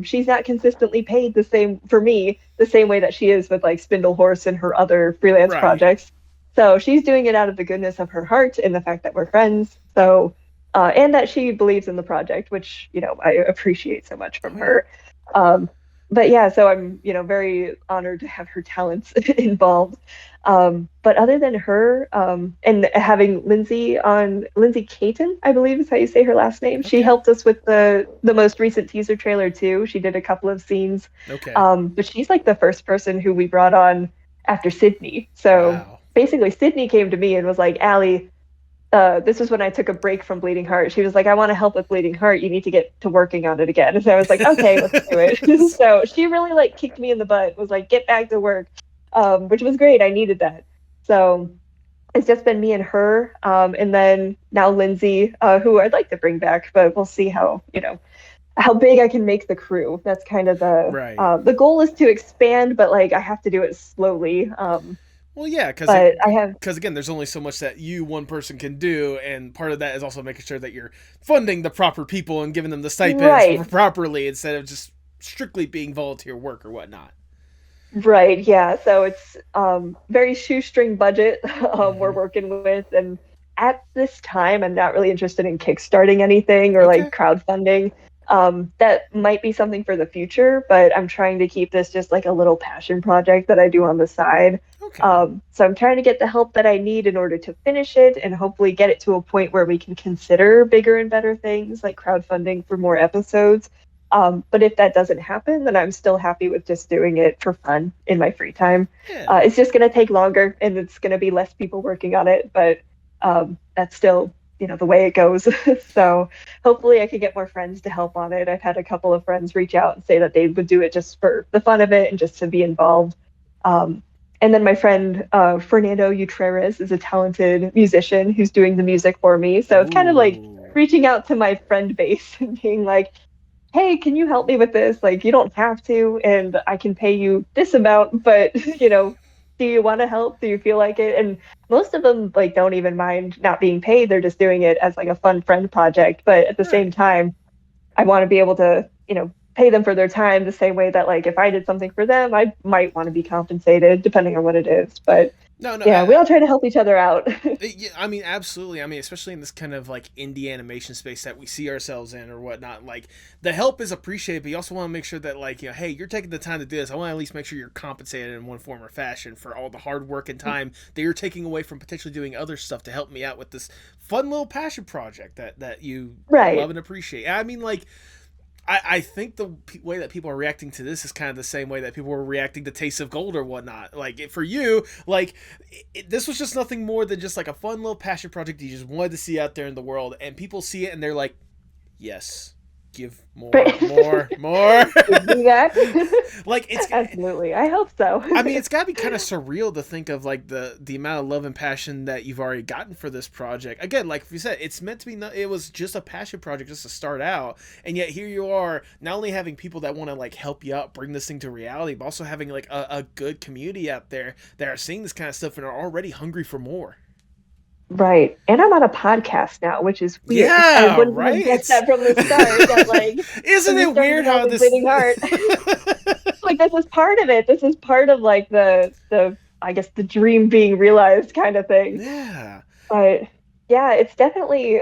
she's not consistently paid the same for me, the same way that she is with like Spindle Horse and her other freelance Right. projects. So she's doing it out of the goodness of her heart and the fact that we're friends. So and that she believes in the project, which I appreciate so much from Oh yeah. her. Um, but yeah, so I'm very honored to have her talents involved. But other than her, and having Lindsay Caton, I believe is how you say her last name. She Okay. helped us with the most recent teaser trailer too. She did a couple of scenes. Okay. But she's like the first person who we brought on after Sydney. So Wow. basically, Sydney came to me and was like, Allie, this was when I took a break from Bleeding Heart. She was like, I want to help with Bleeding Heart. You need to get to working on it again. And so I was like, okay, let's do it. So she really like kicked me in the butt, was like, get back to work, which was great. I needed that. So it's just been me and her. And then now Lindsay, who I'd like to bring back, but we'll see how big I can make the crew. That's kind of Right. the goal is to expand, but like I have to do it slowly. Well, yeah, because But I have again, there's only so much that you one person can do, and part of that is also making sure that you're funding the proper people and giving them the stipends right. properly instead of just strictly being volunteer work or whatnot. Right, yeah. So it's very shoestring budget we're Hmm. working with, and at this time, I'm not really interested in kickstarting anything or like Okay. crowdfunding. That might be something for the future, but I'm trying to keep this just like a little passion project that I do on the side. Okay. So I'm trying to get the help that I need in order to finish it and hopefully get it to a point where we can consider bigger and better things like crowdfunding for more episodes. But if that doesn't happen, then I'm still happy with just doing it for fun in my free time. Yeah. It's just going to take longer and it's going to be less people working on it, but that's still, the way it goes. So hopefully I can get more friends to help on it. I've had a couple of friends reach out and say that they would do it just for the fun of it and just to be involved. Um, and then my friend Fernando Utreres is a talented musician who's doing the music for me. So it's kind of like Ooh. reaching out to my friend base and being like, hey, can you help me with this? Like, you don't have to, and I can pay you this amount, but do you want to help? Do you feel like it? And most of them like don't even mind not being paid. They're just doing it as like a fun friend project. But at the same time, I want to be able to, pay them for their time the same way that like if I did something for them, I might want to be compensated depending on what it is. But No, yeah, we all try to help each other out. Yeah, I mean, absolutely. I mean, especially in this kind of like indie animation space that we see ourselves in or whatnot. Like, the help is appreciated, but you also want to make sure that, like, hey, you're taking the time to do this. I want to at least make sure you're compensated in one form or fashion for all the hard work and time that you're taking away from potentially doing other stuff to help me out with this fun little passion project that you Right. love and appreciate. I mean, like, I think the way that people are reacting to this is kind of the same way that people were reacting to Taste of Gold or whatnot. Like, for you, like, this was just nothing more than just like a fun little passion project you just wanted to see out there in the world, and people see it and they're like, yes, give more, more. Do that. Like, it's absolutely. I hope so. I mean, it's got to be kind of surreal to think of like the amount of love and passion that you've already gotten for this project. Again, like you said, it's meant to be. It was just a passion project just to start out, and yet here you are, not only having people that want to like help you out, bring this thing to reality, but also having like a good community out there that are seeing this kind of stuff and are already hungry for more. Right. And I'm on a podcast now, which is weird. Yeah, I wouldn't right? have guessed that from the start. That, like, isn't it weird how this Bleeding Heart? Like, this is part of it. This is part of like the I guess the dream being realized kind of thing. Yeah. But yeah, it's definitely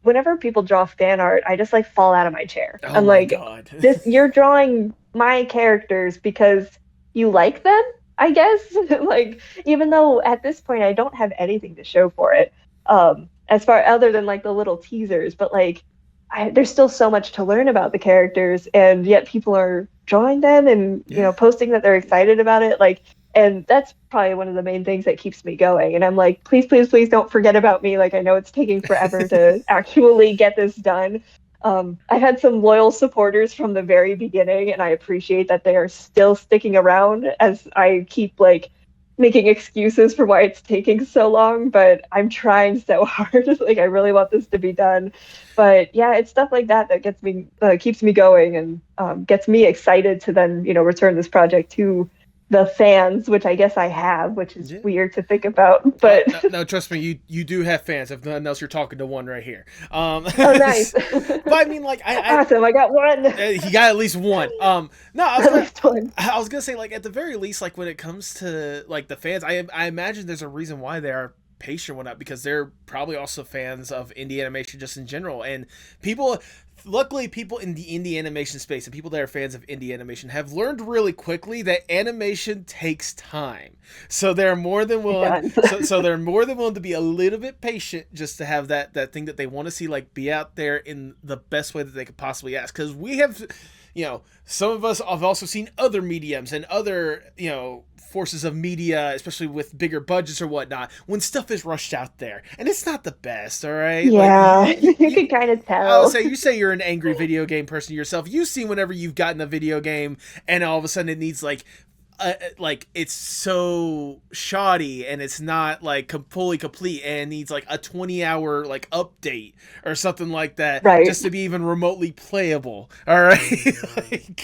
whenever people draw fan art, I just like fall out of my chair. Oh I'm my like, God. you're drawing my characters because you like them, I guess. Like, even though at this point I don't have anything to show for it, as far other than like the little teasers, but like there's still so much to learn about the characters, and yet people are drawing them and posting that they're excited about it. Like, and that's probably one of the main things that keeps me going. And I'm like, please, please, please don't forget about me. Like, I know it's taking forever to actually get this done. I've had some loyal supporters from the very beginning, and I appreciate that they are still sticking around as I keep like making excuses for why it's taking so long, but I'm trying so hard. Like, I really want this to be done. But yeah, it's stuff like that that gets me keeps me going and gets me excited to then return this project to the fans, which I guess I have, which is weird to think about. But no, trust me, you do have fans. If nothing else, you're talking to one right here. Oh, nice. But I mean, like, awesome. I got one. He got at least one. No, I was gonna say, like, at the very least, like, when it comes to like the fans, I imagine there's a reason why they are patient with that, because they're probably also fans of indie animation just in general, and luckily people in the indie animation space and people that are fans of indie animation have learned really quickly that animation takes time, so they're more than willing so they're more than willing to be a little bit patient just to have that thing that they want to see like be out there in the best way that they could possibly ask. Because we have, some of us have also seen other mediums and other forces of media, especially with bigger budgets or whatnot, when stuff is rushed out there and it's not the best. All right. Yeah. Like, you can kind of tell. I would say, you say you're an angry video game person yourself. You've seen whenever you've gotten a video game and all of a sudden it needs like it's so shoddy and it's not like fully complete and needs like a 20-hour like update or something like that, right, just to be even remotely playable. All right.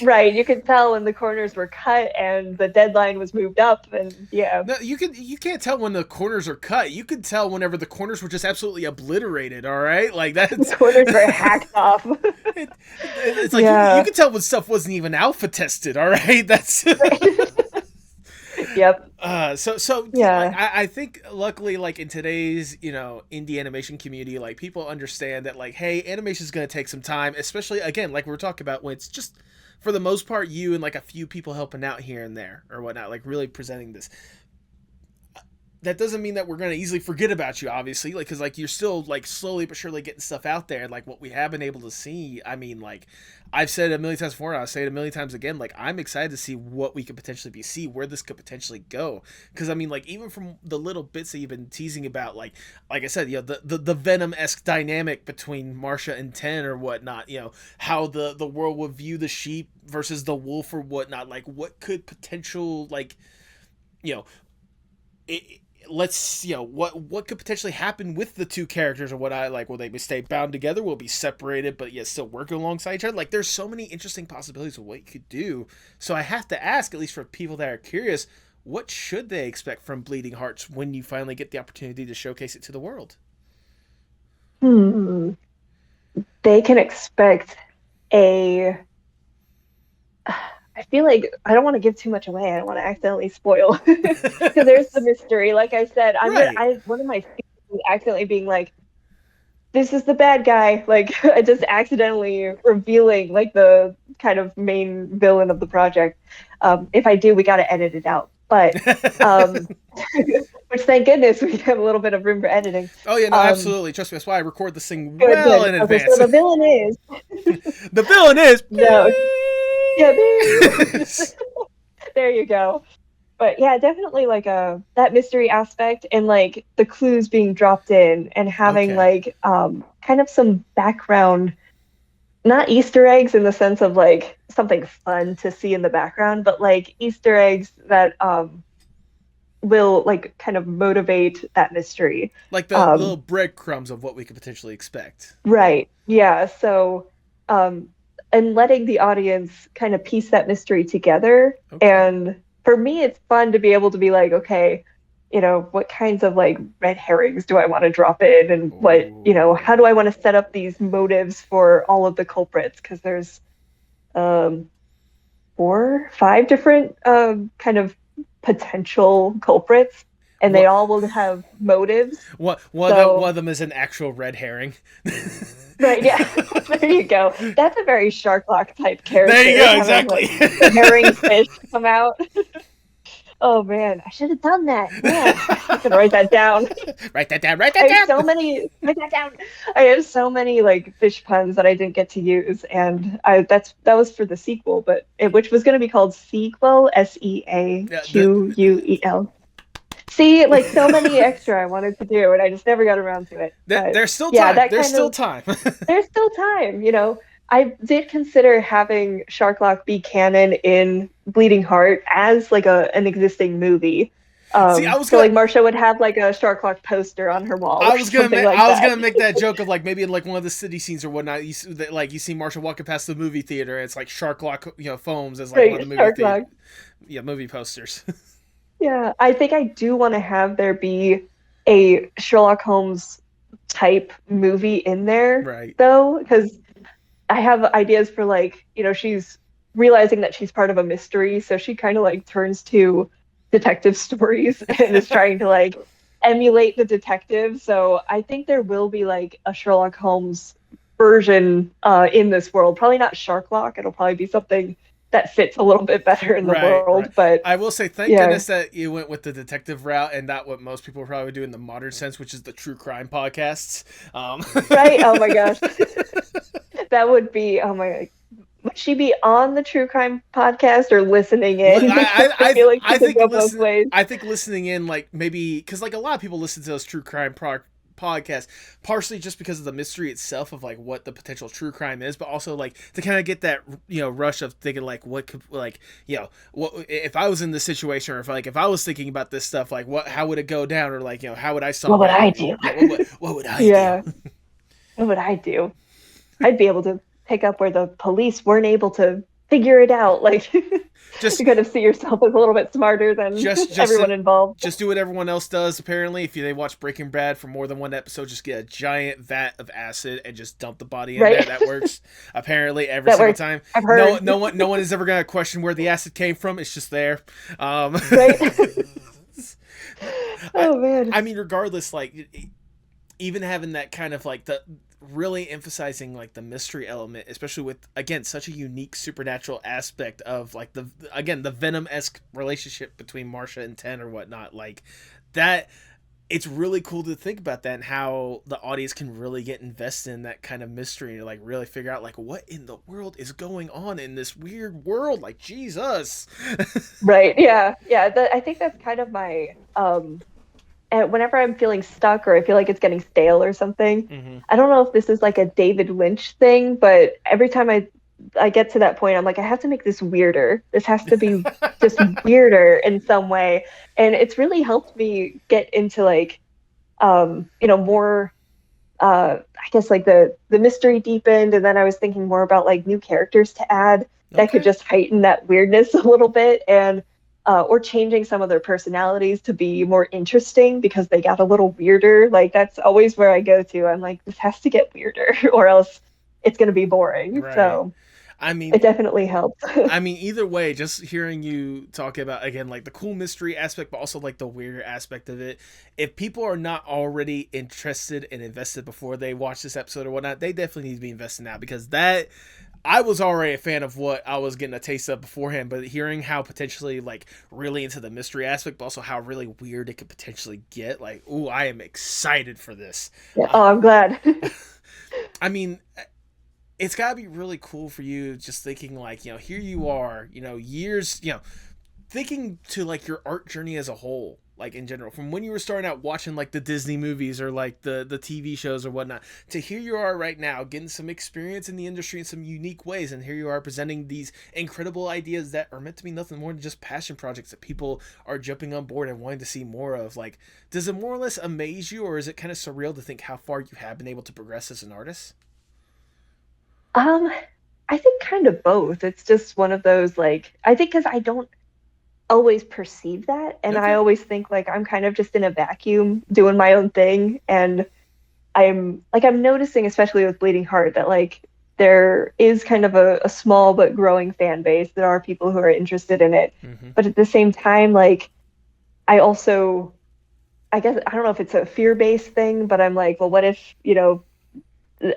Right, you could tell when the corners were cut and the deadline was moved up, and no, you can't tell when the corners are cut. You could tell whenever the corners were just absolutely obliterated. All right, like that's the corners were hacked off. It's like you could tell when stuff wasn't even alpha tested. All right, that's Yep. So yeah, I think luckily, like in today's indie animation community, like people understand that like, hey, animation is going to take some time, especially again like we were talking about when it's just for the most part you and like a few people helping out here and there or whatnot, like really presenting this. That doesn't mean that we're going to easily forget about you, obviously, like, because like you're still like slowly but surely getting stuff out there, and like what we have been able to see. I mean, like I've said it a million times before, I'll say it a million times again, like I'm excited to see what we could potentially see where this could potentially go. Because I mean, like even from the little bits that you've been teasing about, like I said, the Venom-esque dynamic between Marsha and Ten or whatnot, how the world would view the sheep versus the wolf or whatnot, like what could potential like what could potentially happen with the two characters, or what I like, will they stay bound together, will be separated but yet still working alongside each other? Like there's so many interesting possibilities of what you could do. So I have to ask, at least for people that are curious, what should they expect from Bleeding Hearts when you finally get the opportunity to showcase it to the world? They can expect a. I feel like I don't want to give too much away. I don't want to accidentally spoil because there's the mystery. Like I said, Right. one of my fears is accidentally being like, this is the bad guy. Like I just accidentally revealing like the kind of main villain of the project. If I do, we got to edit it out. But which thank goodness we have a little bit of room for editing. Oh yeah, no, absolutely. Trust me, that's why I record this thing Good, well good. in Okay, advance. so the villain is The villain is no, yeah, there you go. But yeah, definitely like that mystery aspect and like the clues being dropped in and having Okay. like kind of some background, not Easter eggs in the sense of like something fun to see in the background, but like Easter eggs that will like kind of motivate that mystery. Like the Um, little breadcrumbs of what we could potentially expect. right. Yeah. So um and letting the audience kind of piece that mystery together. Okay. And for me, it's fun to be able to be like, okay, what kinds of like red herrings do I want to drop in and what, Oh. how do I want to set up these motives for all of the culprits? Because there's um 4, 5 different kind of potential culprits and they What? all will have motives. One of So them is an actual red herring. right, yeah. There you go. That's a very Sharklock type There you character, go. having Exactly. like the herring fish come out. Oh man, I should have done that. Man, I'm gonna write that down. Write that down. Write I that have so down. many. Write that down. I have so many like fish puns that I didn't get to use, and that was for the sequel, but which was going to be called Sequel, Yeah, Sequel. See, like so many extra I wanted to do, and I just never got around to it. But there's still yeah, time. that There's kind still of time. there's still time. I did consider having Sharklock be canon in Bleeding Heart as like an existing movie. See, So like Marsha would have like a Sharklock poster on her wall or something like I was that. gonna make that joke of like maybe in like one of the city scenes or whatnot. You see Marsha walking past the movie theater. And it's like Sharklock, foams as like one Right, of the movie theater, Sharklock. movie posters. Yeah, I think I do want to have there be a Sherlock Holmes type movie in there Right. though, because I have ideas for like, she's realizing that she's part of a mystery, so she kind of like turns to detective stories and is trying to like emulate the detective. So I think there will be like a Sherlock Holmes version in this world. Probably not Sharklock. It'll probably be something that fits a little bit better in the Right, right. world. But I will say, thank yeah, goodness that you went with the detective route and not what most people probably do in the modern sense, which is the true crime podcasts. right. Oh my gosh, that would be. Oh my. Would she be on the true crime podcast or listening in? Because I feel like she could go both ways. I think listening in, like maybe because like a lot of people listen to those true crime podcasts, partially just because of the mystery itself of like what the potential true crime is, but also like to kind of get that rush of thinking like what could like what if I was in this situation, or if I was thinking about this stuff, like how would it go down, or like how would I What solve would it? I do? Yeah, what would I do? Yeah, what would I do? I'd be able to pick up where the police weren't able to figure it out. Like you Just kind of see yourself as a little bit smarter than just everyone involved. just do what everyone else does. Apparently, if they watch Breaking Bad for more than one episode, just get a giant vat of acid and just dump the body in there. Right. That works. Apparently, every That single works. time. I've heard. No one is ever gonna question where the acid came from. It's just there. Right. I, Oh man. I mean, regardless, like even having that kind of like the really emphasizing like the mystery element, especially with again such a unique supernatural aspect of like the Venom-esque relationship between Marsha and Ten or whatnot, like that. It's really cool to think about that and how the audience can really get invested in that kind of mystery and like really figure out like what in the world is going on in this weird world, like Jesus. Right. Yeah. Yeah. I think that's kind of my and whenever I'm feeling stuck or I feel like it's getting stale or something, Mm-hmm. I don't know if this is like a David Lynch thing, but every time I get to that point, I'm like, I have to make this weirder. This has to be just weirder in some way. And it's really helped me get into like more I guess like the mystery deepened, and then I was thinking more about like new characters to add that could Okay. just heighten that weirdness a little bit. And or changing some of their personalities to be more interesting because they got a little weirder. Like that's always where I go to. I'm like, this has to get weirder or else it's going to be boring. Right. So I mean, it definitely helps. either way, just hearing you talk about again like the cool mystery aspect, but also like the weirder aspect of it. If people are not already interested and invested before they watch this episode or whatnot, they definitely need to be invested now because that I was already a fan of what I was getting a taste of beforehand, but hearing how potentially like really into the mystery aspect, but also how really weird it could potentially get, like, ooh, I am excited for this. Yeah. Oh, I'm glad. I mean, it's got to be really cool for you just thinking like, here you are, years, thinking to like your art journey as a whole, like in general, from when you were starting out watching like the Disney movies or like the TV shows or whatnot, to here you are right now getting some experience in the industry in some unique ways, and here you are presenting these incredible ideas that are meant to be nothing more than just passion projects that people are jumping on board and wanting to see more of. Like, does it more or less amaze you, or is it kind of surreal to think how far you have been able to progress as an artist? Um, I think kind of both. It's just one of those like I think because I don't always perceive that, and I Okay. always think like I'm kind of just in a vacuum doing my own thing, and I'm noticing, especially with Bleeding Heart, that like there is kind of a small but growing fan base. There are people who are interested in it, Mm-hmm. but at the same time, like I also I guess I don't know if it's a fear-based thing, but I'm like, well, what if,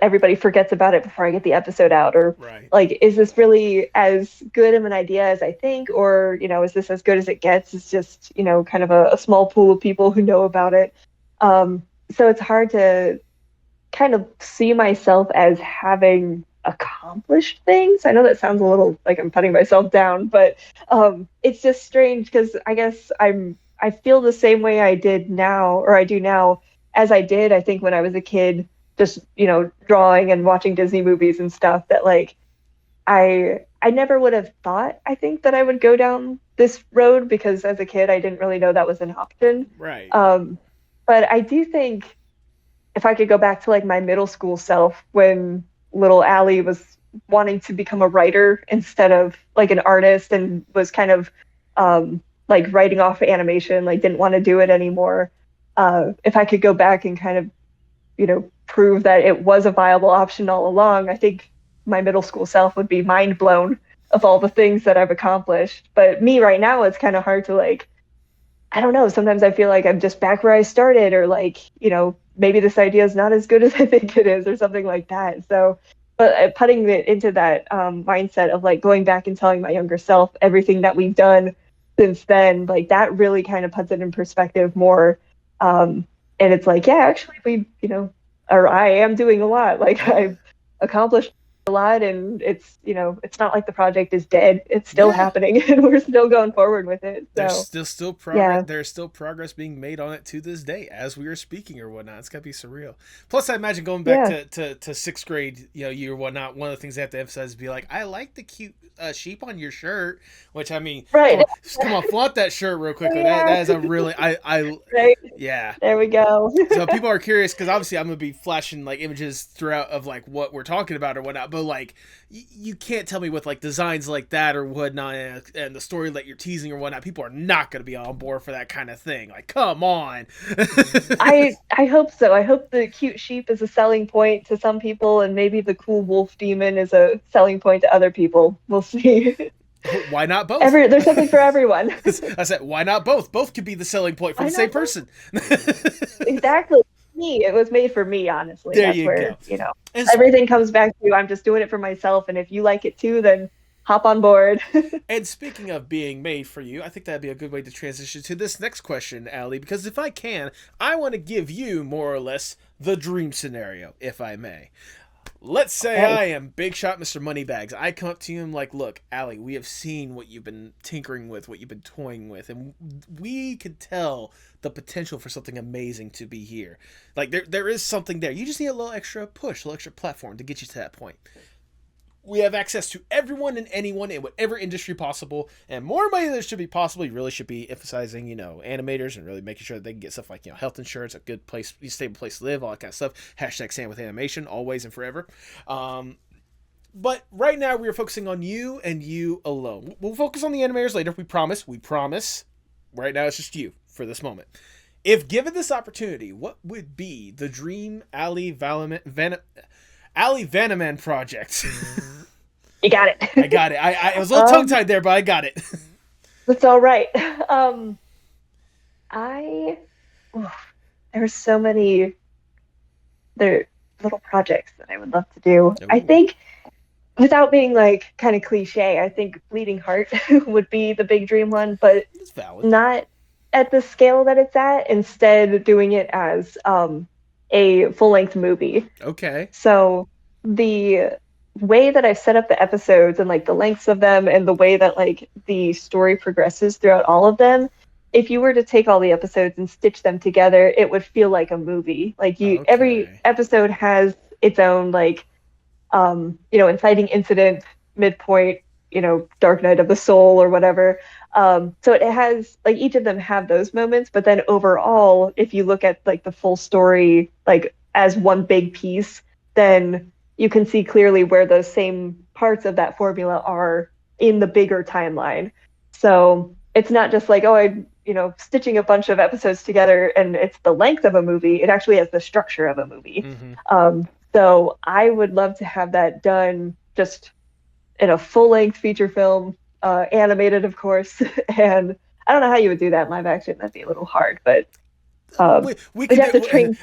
everybody forgets about it before I get the episode out? Or Right. like, is this really as good of an idea as I think? Or, is this as good as it gets? It's just, kind of a small pool of people who know about it. Um, so it's hard to kind of see myself as having accomplished things. I know that sounds a little like I'm putting myself down, but it's just strange because I guess I feel the same way I did now, or I do now, as I did, I think, when I was a kid, just, drawing and watching Disney movies and stuff, that like I never would have thought, I think, that I would go down this road because as a kid I didn't really know that was an option. Right. Um, but I do think if I could go back to like my middle school self when little Allie was wanting to become a writer instead of like an artist, and was kind of like writing off animation, like didn't want to do it anymore. If I could go back and kind of, prove that it was a viable option all along, I think my middle school self would be mind blown of all the things that I've accomplished. But me right now, it's kind of hard to like, I don't know. Sometimes I feel like I'm just back where I started, or like, maybe this idea is not as good as I think it is, or something like that. So, but putting it into that mindset of like going back and telling my younger self everything that we've done since then, like that really kind of puts it in perspective more. And it's like, yeah, actually, or I am doing a lot. Like Yeah. I've accomplished a lot, and it's not like the project is dead. It's still Yeah. happening, and we're still going forward with it. There's So, still progress. yeah. There's still progress being made on it to this day as we are speaking or whatnot. It's gotta be surreal. Plus, I imagine going back Yeah, to sixth grade, year whatnot. One of the things they have to emphasize is be like, I like the cute sheep on your shirt. Which I mean, right. come on, flaunt that shirt real quickly. Yeah, That is a really right. yeah. There we go. So people are curious because obviously I'm gonna be flashing like images throughout of like what we're talking about or whatnot, but like you can't tell me with like designs like that or whatnot, and the story that you're teasing or whatnot, people are not gonna be on board for that kind of thing. Like, come on. I hope so. I hope the cute sheep is a selling point to some people, and maybe the cool wolf demon is a selling point to other people. We'll see. Why not both? There's something for everyone. I said, why not both? Both could be the selling point for Why the same not both? person. Exactly. Me. It was made for me, honestly. There That's you where, go. And everything comes back to I'm just doing it for myself, and if you like it too, then hop on board. And speaking of being made for you, I think that'd be a good way to transition to this next question, Allie, because if I can, I want to give you more or less the dream scenario, if I may. Let's say Okay. I am Big Shot Mr. Moneybags. I come up to you and I'm like, look, Allie, we have seen what you've been tinkering with, what you've been toying with, and we could tell the potential for something amazing to be here. Like there is something there. You just need a little extra push, a little extra platform to get you to that point. We have access to everyone and anyone in whatever industry possible, and more money there should be possible. You really should be emphasizing, animators and really making sure that they can get stuff like, health insurance, a good place, a stable place to live, all that kind of stuff. Hashtag stand with animation, always and forever. But right now we are focusing on you and you alone. We'll focus on the animators later. We promise. We promise. Right now it's just you for this moment. If given this opportunity, what would be the dream Allie Vanaman project? You got it. I got it. I was a little tongue tied there, but I got it. That's all right. There's so many there little projects that I would love to do. Ooh. I think, without being like kind of cliche, I think Bleeding Heart would be the big dream one, but That's valid. not at the scale that it's at. Instead, doing it as a full-length movie. Okay. So the way that I've set up the episodes and like the lengths of them and the way that like the story progresses throughout all of them, if you were to take all the episodes and stitch them together, it would feel like a movie. Like every episode has its own like inciting incident, midpoint, dark night of the soul or whatever. So it has like each of them have those moments, but then overall, if you look at like the full story like as one big piece, then you can see clearly where those same parts of that formula are in the bigger timeline. So it's not just like, stitching a bunch of episodes together and it's the length of a movie. It actually has the structure of a movie. Mm-hmm. So I would love to have that done just in a full-length feature film, animated, of course. And I don't know how you would do that in live action. That'd be a little hard, but we could have to train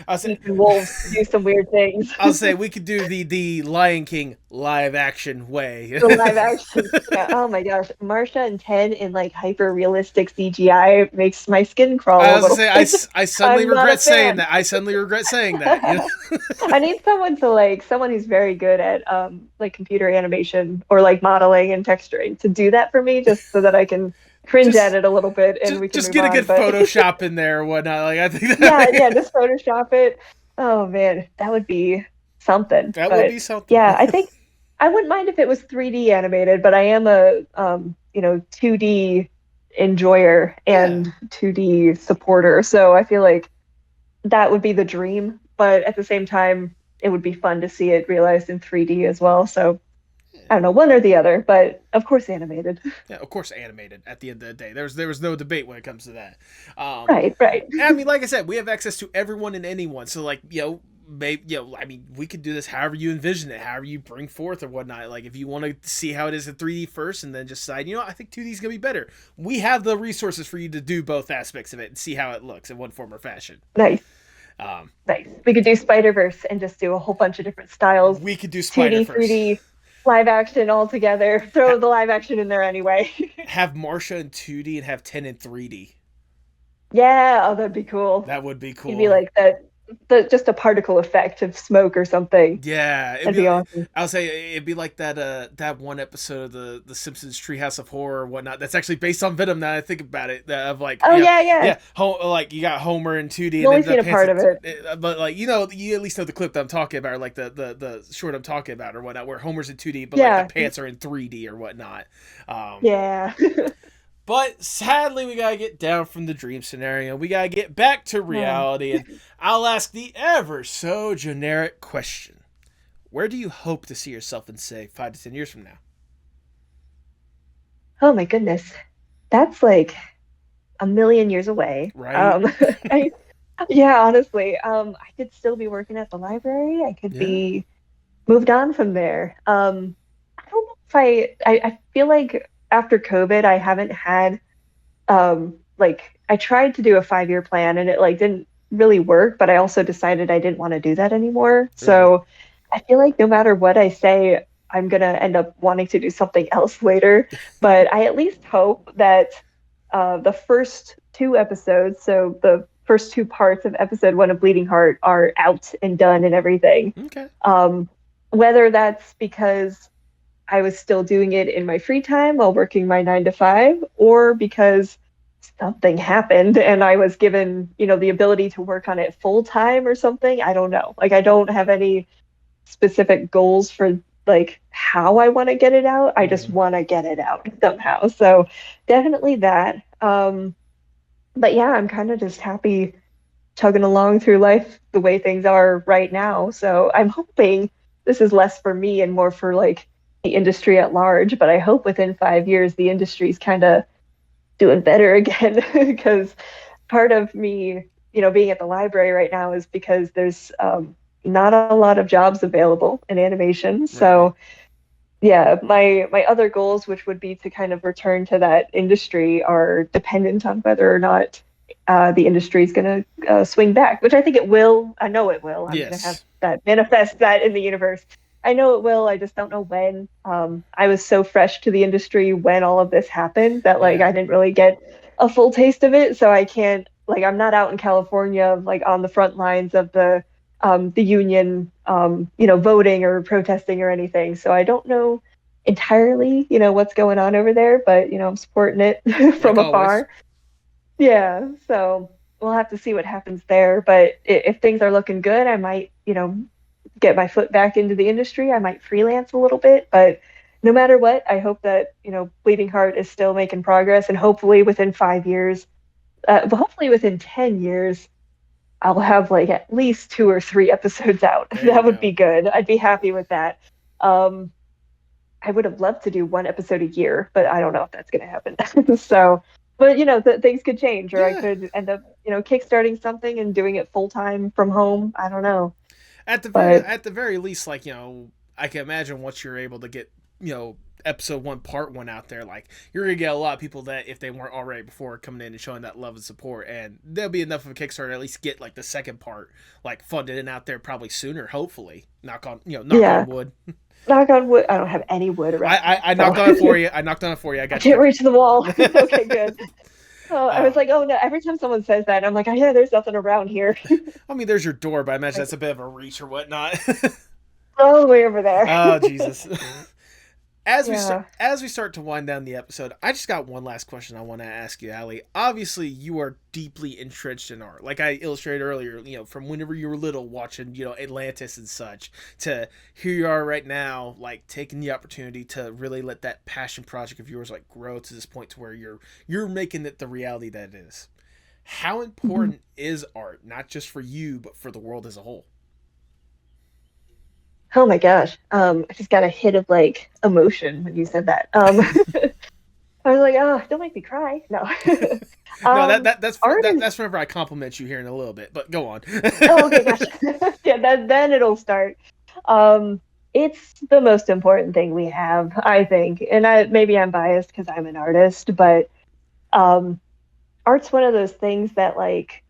wolves to do some weird things. I'll say we could do the Lion King live action way. The live action, yeah. Oh my gosh, Marsha and Ted in like hyper realistic CGI makes my skin crawl. I was gonna say I suddenly regret saying that. I suddenly regret saying that. I need someone who's very good at like computer animation or like modeling and texturing to do that for me, just so that I can cringe at it a little bit and we can just get a good Photoshop in there or whatnot. Like I think just Photoshop it. Oh man, that would be something. That would be something. Yeah, I think I wouldn't mind if it was 3D animated, but I am a 2D enjoyer and 2D supporter, so I feel like that would be the dream. But at the same time, it would be fun to see it realized in 3D as well. So I don't know, one or the other, but of course animated. Yeah, of course animated. At the end of the day, there was no debate when it comes to that. Right. I mean, like I said, we have access to everyone and anyone. So like, maybe, I mean, we could do this however you envision it, however you bring forth or whatnot. Like if you want to see how it is in 3D first and then just decide, I think 2D is gonna be better. We have the resources for you to do both aspects of it and see how it looks in one form or fashion. Nice. Nice. We could do Spider-Verse and just do a whole bunch of different styles. We could do Spider-Verse. 2D, 3D. Live action all together. Throw the live action in there anyway. Have Marsha in 2D and have 10 in 3D. Yeah, that'd be cool. That would be cool. It'd be like just a particle effect of smoke or something. Yeah, it'd be awesome. I'll say it'd be like that one episode of the Simpsons Treehouse of Horror or whatnot. That's actually based on Venom. Now I think about it, of like like you got Homer in 2D. I've only seen a part of it, but like you at least know the clip that I'm talking about, or like the short I'm talking about or whatnot, where Homer's in 2D, but like the pants are in 3D or whatnot. But sadly, we gotta get down from the dream scenario. We gotta get back to reality, and I'll ask the ever so generic question: where do you hope to see yourself in, say, 5 to 10 years from now? Oh my goodness, that's like a million years away. Right? Honestly, I could still be working at the library. I could be moved on from there. I don't know if I feel like after COVID, I haven't had, I tried to do a 5-year plan and it didn't really work, but I also decided I didn't want to do that anymore. Mm-hmm. So I feel like no matter what I say, I'm going to end up wanting to do something else later. But I at least hope that the first 2 episodes, so the first 2 parts of episode 1 of Bleeding Heart are out and done and everything. Okay. Whether that's because I was still doing it in my free time while working my 9 to 5, or because something happened and I was given, the ability to work on it full time or something. I don't know. I don't have any specific goals for how I want to get it out. I just want to get it out somehow. So definitely that. But yeah, I'm kind of just happy chugging along through life the way things are right now. So I'm hoping this is less for me and more for industry at large, but I hope within 5 years the industry's kind of doing better again because part of me, being at the library right now is because there's not a lot of jobs available in animation. Right. So yeah, my other goals, which would be to kind of return to that industry, are dependent on whether or not the industry is going to swing back, which I think it will. I know it will. I'm going to have Yes. that manifest that in the universe. I know it will. I just don't know when. I was so fresh to the industry when all of this happened that like Yeah. I didn't really get a full taste of it. So I can't like I'm not out in California like on the front lines of the union voting or protesting or anything. So I don't know entirely, what's going on over there, but I'm supporting it from Like always. afar. Yeah, so we'll have to see what happens there. But if things are looking good, I might, get my foot back into the industry. I might freelance a little bit, but no matter what, I hope that, Bleeding Heart is still making progress, and hopefully within 5 years, but hopefully within 10 years, I'll have like at least 2 or 3 episodes out. There you That would go. be good. I'd be happy with that. Um, I would have loved to do one episode a year, but I don't know if that's going to happen. So, but things could change, or I Yeah. could end up, kickstarting something and doing it full time from home. I don't know, but At the very least, like, I can imagine once you're able to get, episode one, part one out there, like, you're gonna get a lot of people that, if they weren't already before, coming in and showing that love and support, and there'll be enough of a Kickstarter to at least get like the second part like funded and out there probably sooner, hopefully. Knock on yeah, wood. knock on wood. I don't have any wood I, around me, I I so knocked on it for you. I knocked on it for you. I I got you can't reach the wall. covered. Okay, good. Oh, I was uh, like, oh no. Every time someone says that, I'm like, oh, yeah, there's nothing around here. I mean, there's your door, but I imagine Like, that's a bit of a reach or whatnot. all the way over there. Oh Jesus. Yeah. As we start to wind down the episode, I just got one last question I want to ask you, Allie. Obviously, you are deeply entrenched in art, like I illustrated earlier. From whenever you were little, watching Atlantis and such, to here you are right now, like taking the opportunity to really let that passion project of yours like grow to this point to where you're making it the reality that it is. How Mhm. important is art, not just for you, but for the world as a whole? Oh my gosh. I just got a hit of like emotion when you said that. I was like, oh, don't make me cry. No. No, Art is, that's whenever I compliment you here in a little bit. But go on. oh, okay, gotcha. Yeah, then it'll start. Um, it's the most important thing we have, I think. And maybe I'm biased because I'm an artist, but um, art's one of those things that like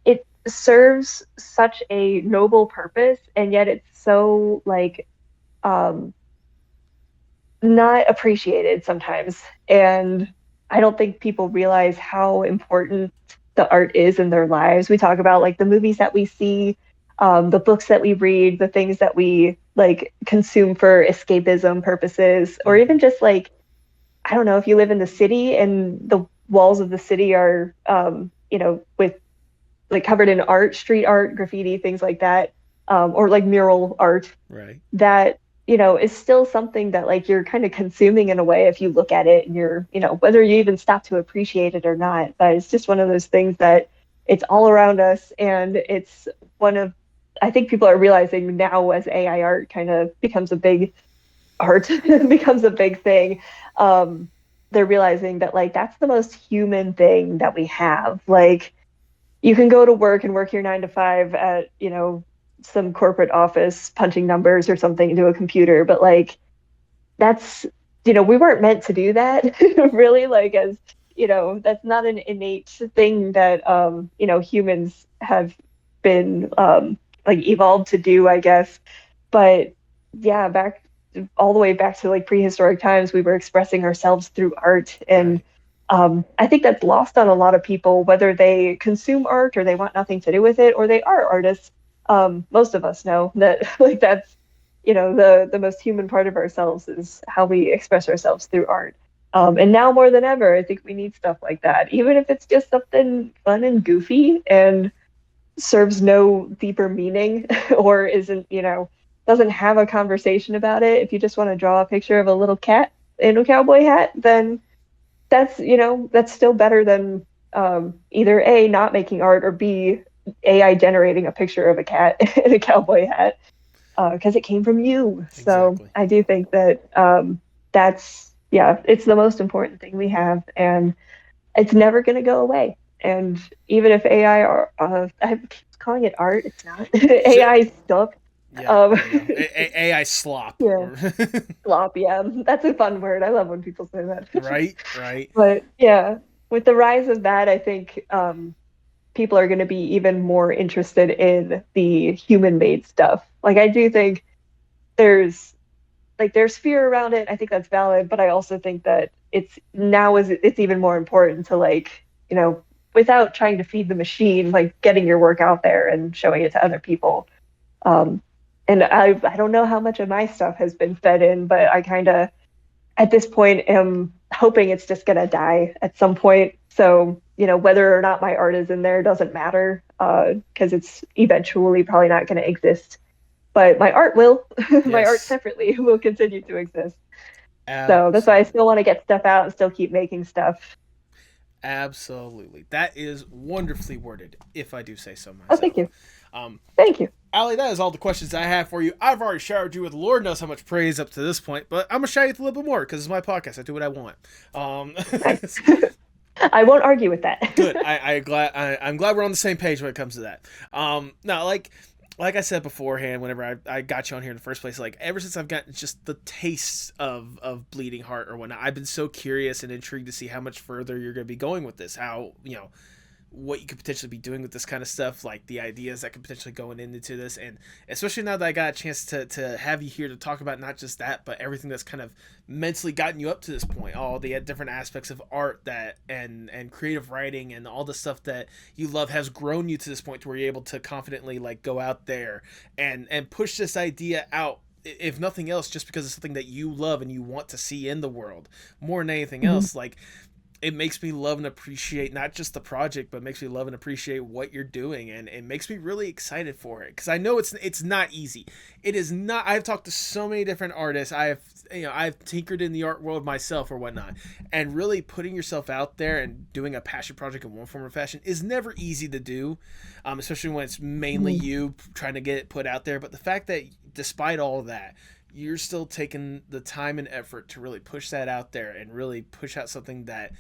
it serves such a noble purpose, and yet it's so like um not appreciated sometimes. And I don't think people realize how important the art is in their lives. We talk about like the movies that we see, the books that we read, the things that we like consume for escapism purposes, or even Mm-hmm. just like, I don't know, if you live in the city and the walls of the city are, with like covered in art, street art, graffiti, things like that, or like mural art Right. that is still something that like you're kind of consuming in a way if you look at it and you're whether you even stop to appreciate it or not, but it's just one of those things that it's all around us, and it's one of I think people are realizing now as AI art kind of becomes a big art becomes a big thing. They're realizing that like that's the most human thing that we have. Like you can go to work and work your 9 to 5 at, some corporate office punching numbers or something into a computer, but like that's, we weren't meant to do that really, like as, that's not an innate thing that, humans have been, like evolved to do, I guess. But yeah, all the way back to like prehistoric times, we were expressing ourselves through art. And Right. I think that's lost on a lot of people, whether they consume art or they want nothing to do with it, or they are artists. Most of us know that like that's the most human part of ourselves is how we express ourselves through art. And now more than ever, I think we need stuff like that, even if it's just something fun and goofy and serves no deeper meaning or isn't, doesn't have a conversation about it. If you just want to draw a picture of a little cat in a cowboy hat, then that's still better than either A, not making art, or B, AI generating a picture of a cat in a cowboy hat. because it came from you. So Exactly. I do think that it's the most important thing we have, and it's never going to go away. And even if AI are, I keep calling it art, it's not AI stuff. Yeah, Um, there you go. AI slop. yeah, slop. Yeah, that's a fun word. I love when people say that. Right, right. But yeah, with the rise of that, I think people are going to be even more interested in the human-made stuff. Like I do think there's there's fear around it. I think that's valid, but I also think that it's even more important to without trying to feed the machine, like getting your work out there and showing it to other people. Um, and I don't know how much of my stuff has been fed in, but I kind of at this point am hoping it's just gonna die at some point. So whether or not my art is in there doesn't matter because it's eventually probably not going to exist, but my art will. My art Yes. separately will continue to exist. So that's why I Absolutely. still want to get stuff out and still keep making stuff. Absolutely. That is wonderfully worded, if I do say so Oh, thank myself. you. Um, Thank you. Allie, that is all the questions I have for you. I've already showered you with Lord knows how much praise up to this point, but I'm going to shower you with a little bit more because it's my podcast. I do what I want. Nice. I won't argue with that. Good. I'm glad we're on the same page when it comes to that. Now, like I said beforehand, whenever I got you on here in the first place, like ever since I've gotten just the taste of Bleeding Heart or whatnot, I've been so curious and intrigued to see how much further you're going to be going with this. How what you could potentially be doing with this kind of stuff, like the ideas that could potentially going into this, and especially now that I got a chance to have you here to talk about not just that, but everything that's kind of mentally gotten you up to this point, all the different aspects of art that and creative writing and all the stuff that you love has grown you to this point to where you're able to confidently like go out there and push this idea out, if nothing else, just because it's something that you love and you want to see in the world more than anything Mhm. else. Like it makes me love and appreciate not just the project, but makes me love and appreciate what you're doing, and it makes me really excited for it because I know it's not easy. It is not. I've talked to so many different artists. I've tinkered in the art world myself or whatnot, and really putting yourself out there and doing a passion project in one form or fashion is never easy to do, especially when it's mainly Mhm. you trying to get it put out there. But the fact that despite all of that, you're still taking the time and effort to really push that out there and really push out something that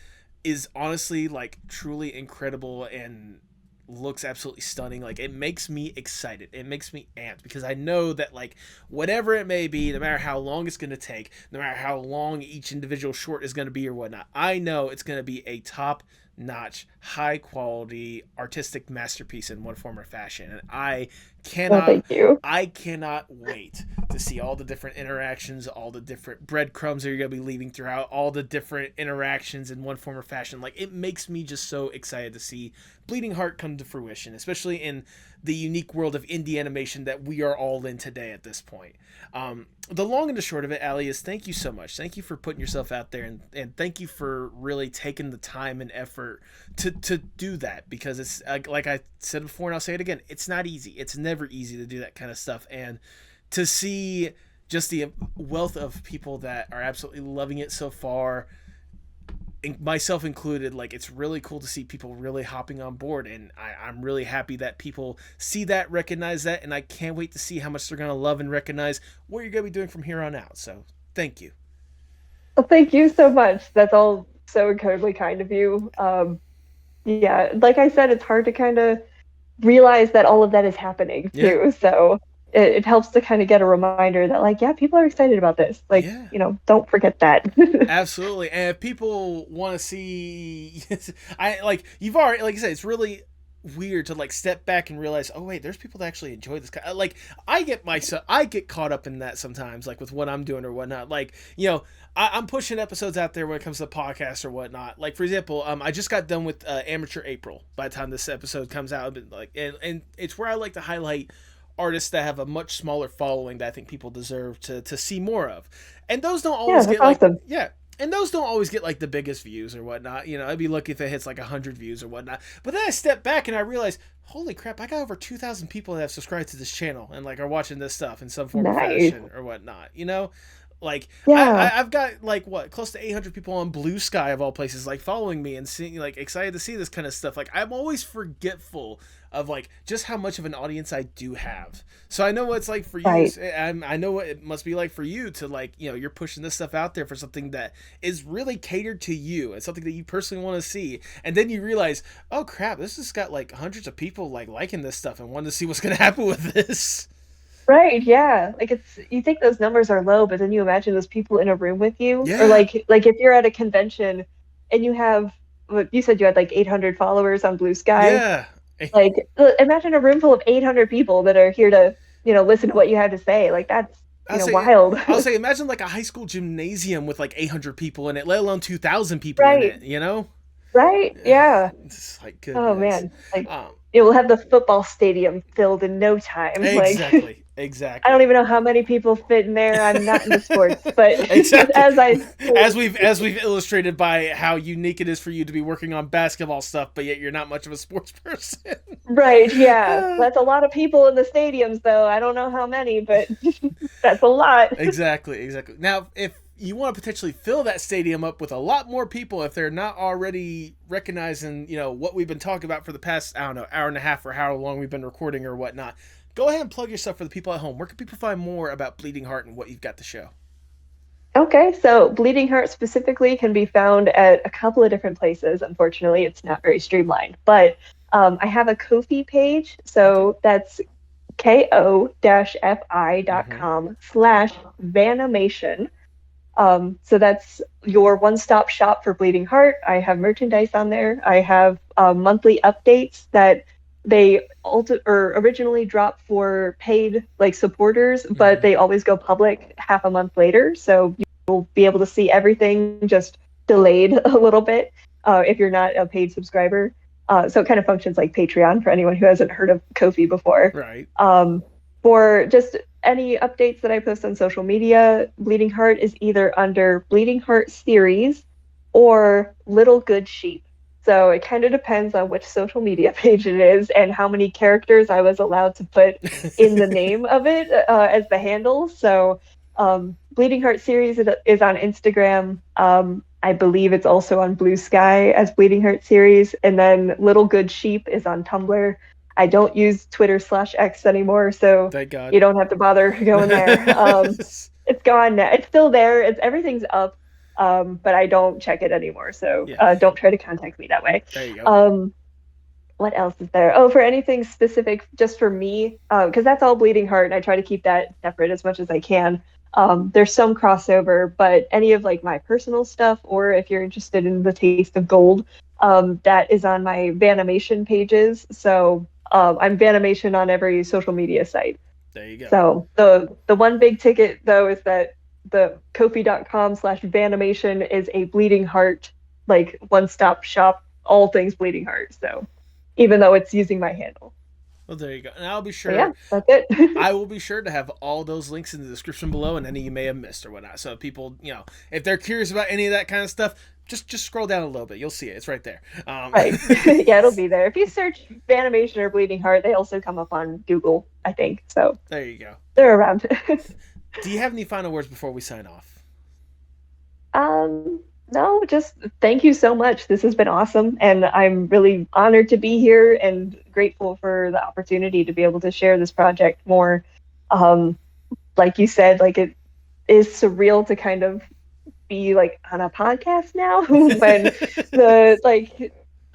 is honestly like truly incredible and looks absolutely stunning. Like it makes me excited, it makes me amped because I know that like whatever it may be, no matter how long it's going to take, no matter how long each individual short is going to be or whatnot, I know it's going to be a top notch, high quality artistic masterpiece in one form or fashion, and Well, cannot thank you. I cannot wait to see all the different interactions, all the different breadcrumbs that you're going to be leaving throughout, all the different interactions in one form or fashion. Like, it makes me just so excited to see Bleeding Heart come to fruition, especially in the unique world of indie animation that we are all in today at this point. The long and the short of it, Allie, is thank you so much. Thank you for putting yourself out there, and thank you for really taking the time and effort to do that, because it's like I said before and I'll say it again, it's not easy. It's never easy to do that kind of stuff, and to see just the wealth of people that are absolutely loving it so far, myself included, like it's really cool to see people really hopping on board, and I'm really happy that people see that, recognize that, and I can't wait to see how much they're going to love and recognize what you're going to be doing from here on out. So thank you. Well, thank you so much. That's all so incredibly kind of you. Yeah, like I said, it's hard to kind of realize that all of that is happening Yeah. too. So it helps to kind of get a reminder that, like, yeah, people are excited about this. Like, Yeah. don't forget that. Absolutely. And if people want to see, I like you've already, like I said, it's really weird to like step back and realize, oh wait, there's people that actually enjoy this. Like I get caught up in that sometimes, like with what I'm doing or whatnot. Like I'm pushing episodes out there when it comes to podcasts or whatnot. Like for example, I just got done with Amateur April. By the time this episode comes out, like and it's where I like to highlight artists that have a much smaller following that I think people deserve to see more of. And those don't Yeah, always that's get like, awesome. yeah. And those don't always get like the biggest views or whatnot. I'd be lucky if it hits like 100 views or whatnot. But then I step back and I realize, holy crap, I got over 2,000 people that have subscribed to this channel and like are watching this stuff in some form or Nice. fashion or whatnot. Like Yeah. I've got like what, close to 800 people on Blue Sky of all places, like following me and seeing, like excited to see this kind of stuff. Like I'm always forgetful of like just how much of an audience I do have. So I know what it's like for you. Right. I know what it must be like for you to, like, you know, you're pushing this stuff out there for something that is really catered to you and something that you personally want to see. And then you realize, oh crap, this has got like hundreds of people like liking this stuff and wanting to see what's going to happen with this. Right, yeah. Like it's you think those numbers are low, but then you imagine those people in a room with you. Or Yeah. like if you're at a convention and you have what you said you had like 800 followers on Blue Sky. Yeah. Like imagine a room full of 800 people that are here to, listen to what you have to say. Like that's, wild. I'll say, imagine like a high school gymnasium with like 800 people in it, let alone 2,000 people in Right. it, you know? Right. Yeah. It's like, Oh goodness. man. Like Um, it will have the football stadium filled in no time. Like exactly. I don't Exactly. even know how many people fit in there. I'm not into sports, but Exactly. as I As we've illustrated by how unique it is for you to be working on basketball stuff, but yet you're not much of a sports person. right, yeah. That's a lot of people in the stadiums though. I don't know how many, but that's a lot. Exactly. Now, if you want to potentially fill that stadium up with a lot more people, if they're not already recognizing, what we've been talking about for the past, I don't know, hour and a half or how long we've been recording or whatnot, go ahead and plug yourself for the people at home. Where can people find more about Bleeding Heart and what you've got to show? Okay, so Bleeding Heart specifically can be found at a couple of different places. Unfortunately, it's not very streamlined, but I have a Ko-fi page. So that's ko-fi.com/vanamation. So that's your one-stop shop for Bleeding Heart. I have merchandise on there. I have monthly updates that they originally drop for paid like supporters, but they always go public half a month later. So you'll be able to see everything just delayed a little bit if you're not a paid subscriber. So it kind of functions like Patreon for anyone who hasn't heard of Ko-fi before. Right. For just any updates that I post on social media, Bleeding Heart is either under Bleeding Heart Series or Little Good Sheep. So it kind of depends on which social media page it is and how many characters I was allowed to put in the name of it as the handle. So Bleeding Heart Series is on Instagram. I believe it's also on Blue Sky as Bleeding Heart Series. And then Little Good Sheep is on Tumblr. I don't use Twitter/X anymore, so Thank God. you don't have to bother going there. It's gone now. It's still there. Everything's up, but I don't check it anymore. So don't try to contact me that way. There you go. What else is there? Oh, for anything specific, just for me, because that's all Bleeding Heart, and I try to keep that separate as much as I can. There's some crossover, but any of like my personal stuff, or if you're interested in the taste of gold, that is on my vanamation pages. So I'm vanamation on every social media site. There you go. So the one big ticket though is that the kofi.com/vanamation is a Bleeding Heart like one-stop shop, all things Bleeding Heart. So even though it's using my handle. Well, there you go. And I'll be sure. But yeah, that's it. I will be sure to have all those links in the description below and any you may have missed or whatnot. So people, if they're curious about any of that kind of stuff, just scroll down a little bit. You'll see it. It's right there. Right. Yeah, it'll be there. If you search Vanamation or Bleeding Heart, they also come up on Google, I think. So there you go. They're around. Do you have any final words before we sign off? No, just thank you so much. This has been awesome, and I'm really honored to be here and grateful for the opportunity to be able to share this project more. Like you said, like it is surreal to kind of be like on a podcast now when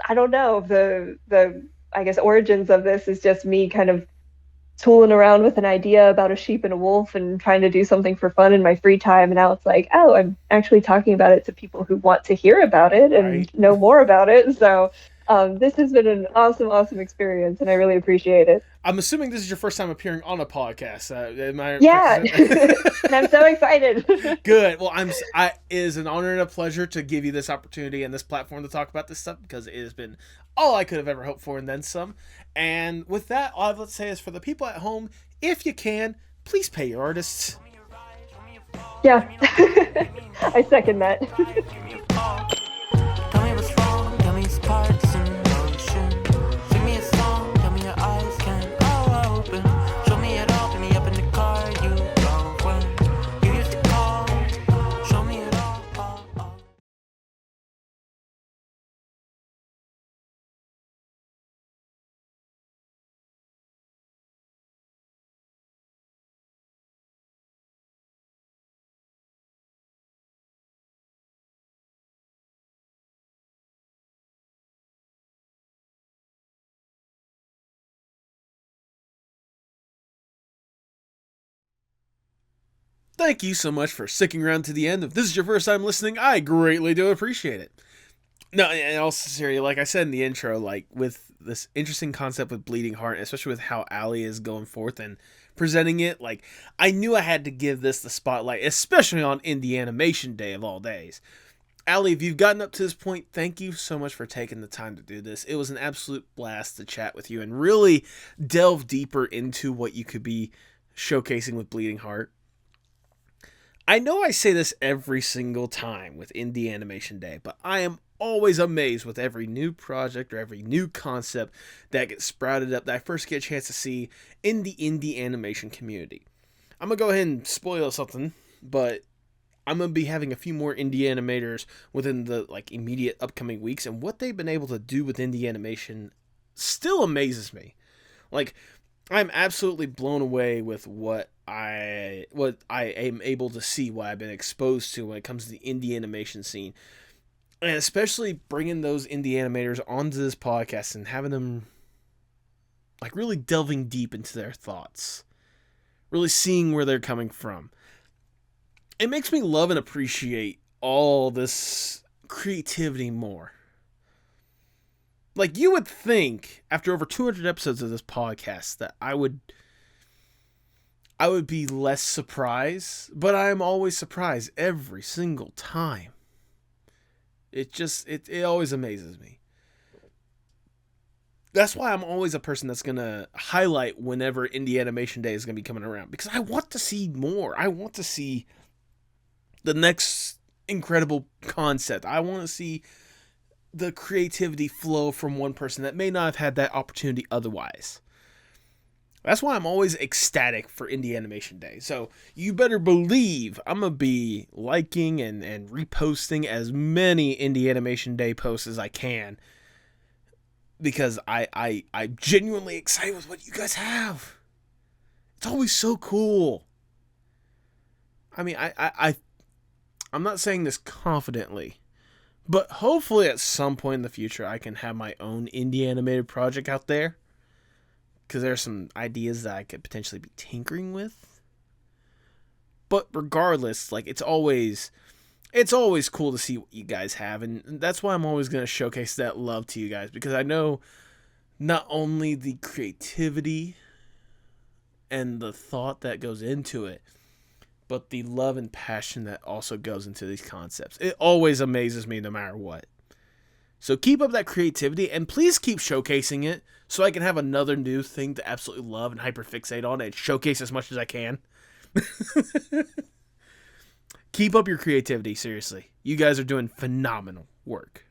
I don't know, the I guess origins of this is just me kind of tooling around with an idea about a sheep and a wolf and trying to do something for fun in my free time. And now it's like, oh, I'm actually talking about it to people who want to hear about it and know more about it. So this has been an awesome experience, and I really appreciate it. I'm assuming this is your first time appearing on a podcast. Yeah, and I'm so excited. Good. Well, it is an honor and a pleasure to give you this opportunity and this platform to talk about this stuff, because it has been all I could have ever hoped for and then some. And with that, all I have to say is, for the people at home, if you can, please pay your artists. Yeah, I second that. Thank you so much for sticking around to the end. If this is your first time listening, I greatly do appreciate it. No, and also, seriously, like I said in the intro, like, with this interesting concept with Bleeding Heart, especially with how Allie is going forth and presenting it, like, I knew I had to give this the spotlight, especially on Indie Animation Day of all days. Allie, if you've gotten up to this point, thank you so much for taking the time to do this. It was an absolute blast to chat with you and really delve deeper into what you could be showcasing with Bleeding Heart. I know I say this every single time with Indie Animation Day, but I am always amazed with every new project or every new concept that gets sprouted up that I first get a chance to see in the indie animation community. I'm going to go ahead and spoil something, but I'm going to be having a few more indie animators within the immediate upcoming weeks, and what they've been able to do with indie animation still amazes me. Like, I'm absolutely blown away with what I am able to see, what I've been exposed to when it comes to the indie animation scene. And especially bringing those indie animators onto this podcast and having them really delving deep into their thoughts. Really seeing where they're coming from. It makes me love and appreciate all this creativity more. Like, you would think, after over 200 episodes of this podcast, that I would be less surprised, but I am always surprised every single time. It always amazes me. That's why I'm always a person that's going to highlight whenever Indie Animation Day is going to be coming around, because I want to see more. I want to see the next incredible concept. I want to see the creativity flow from one person that may not have had that opportunity otherwise. That's why I'm always ecstatic for Indie Animation Day. So you better believe I'm going to be liking and reposting as many Indie Animation Day posts as I can, because I'm genuinely excited with what you guys have. It's always so cool. I mean, I'm not saying this confidently, but hopefully at some point in the future I can have my own indie animated project out there, because there are some ideas that I could potentially be tinkering with. But regardless, it's always cool to see what you guys have, and that's why I'm always going to showcase that love to you guys, because I know not only the creativity and the thought that goes into it, but the love and passion that also goes into these concepts. It always amazes me no matter what. So keep up that creativity, and please keep showcasing it so I can have another new thing to absolutely love and hyperfixate on and showcase as much as I can. Keep up your creativity, seriously. You guys are doing phenomenal work.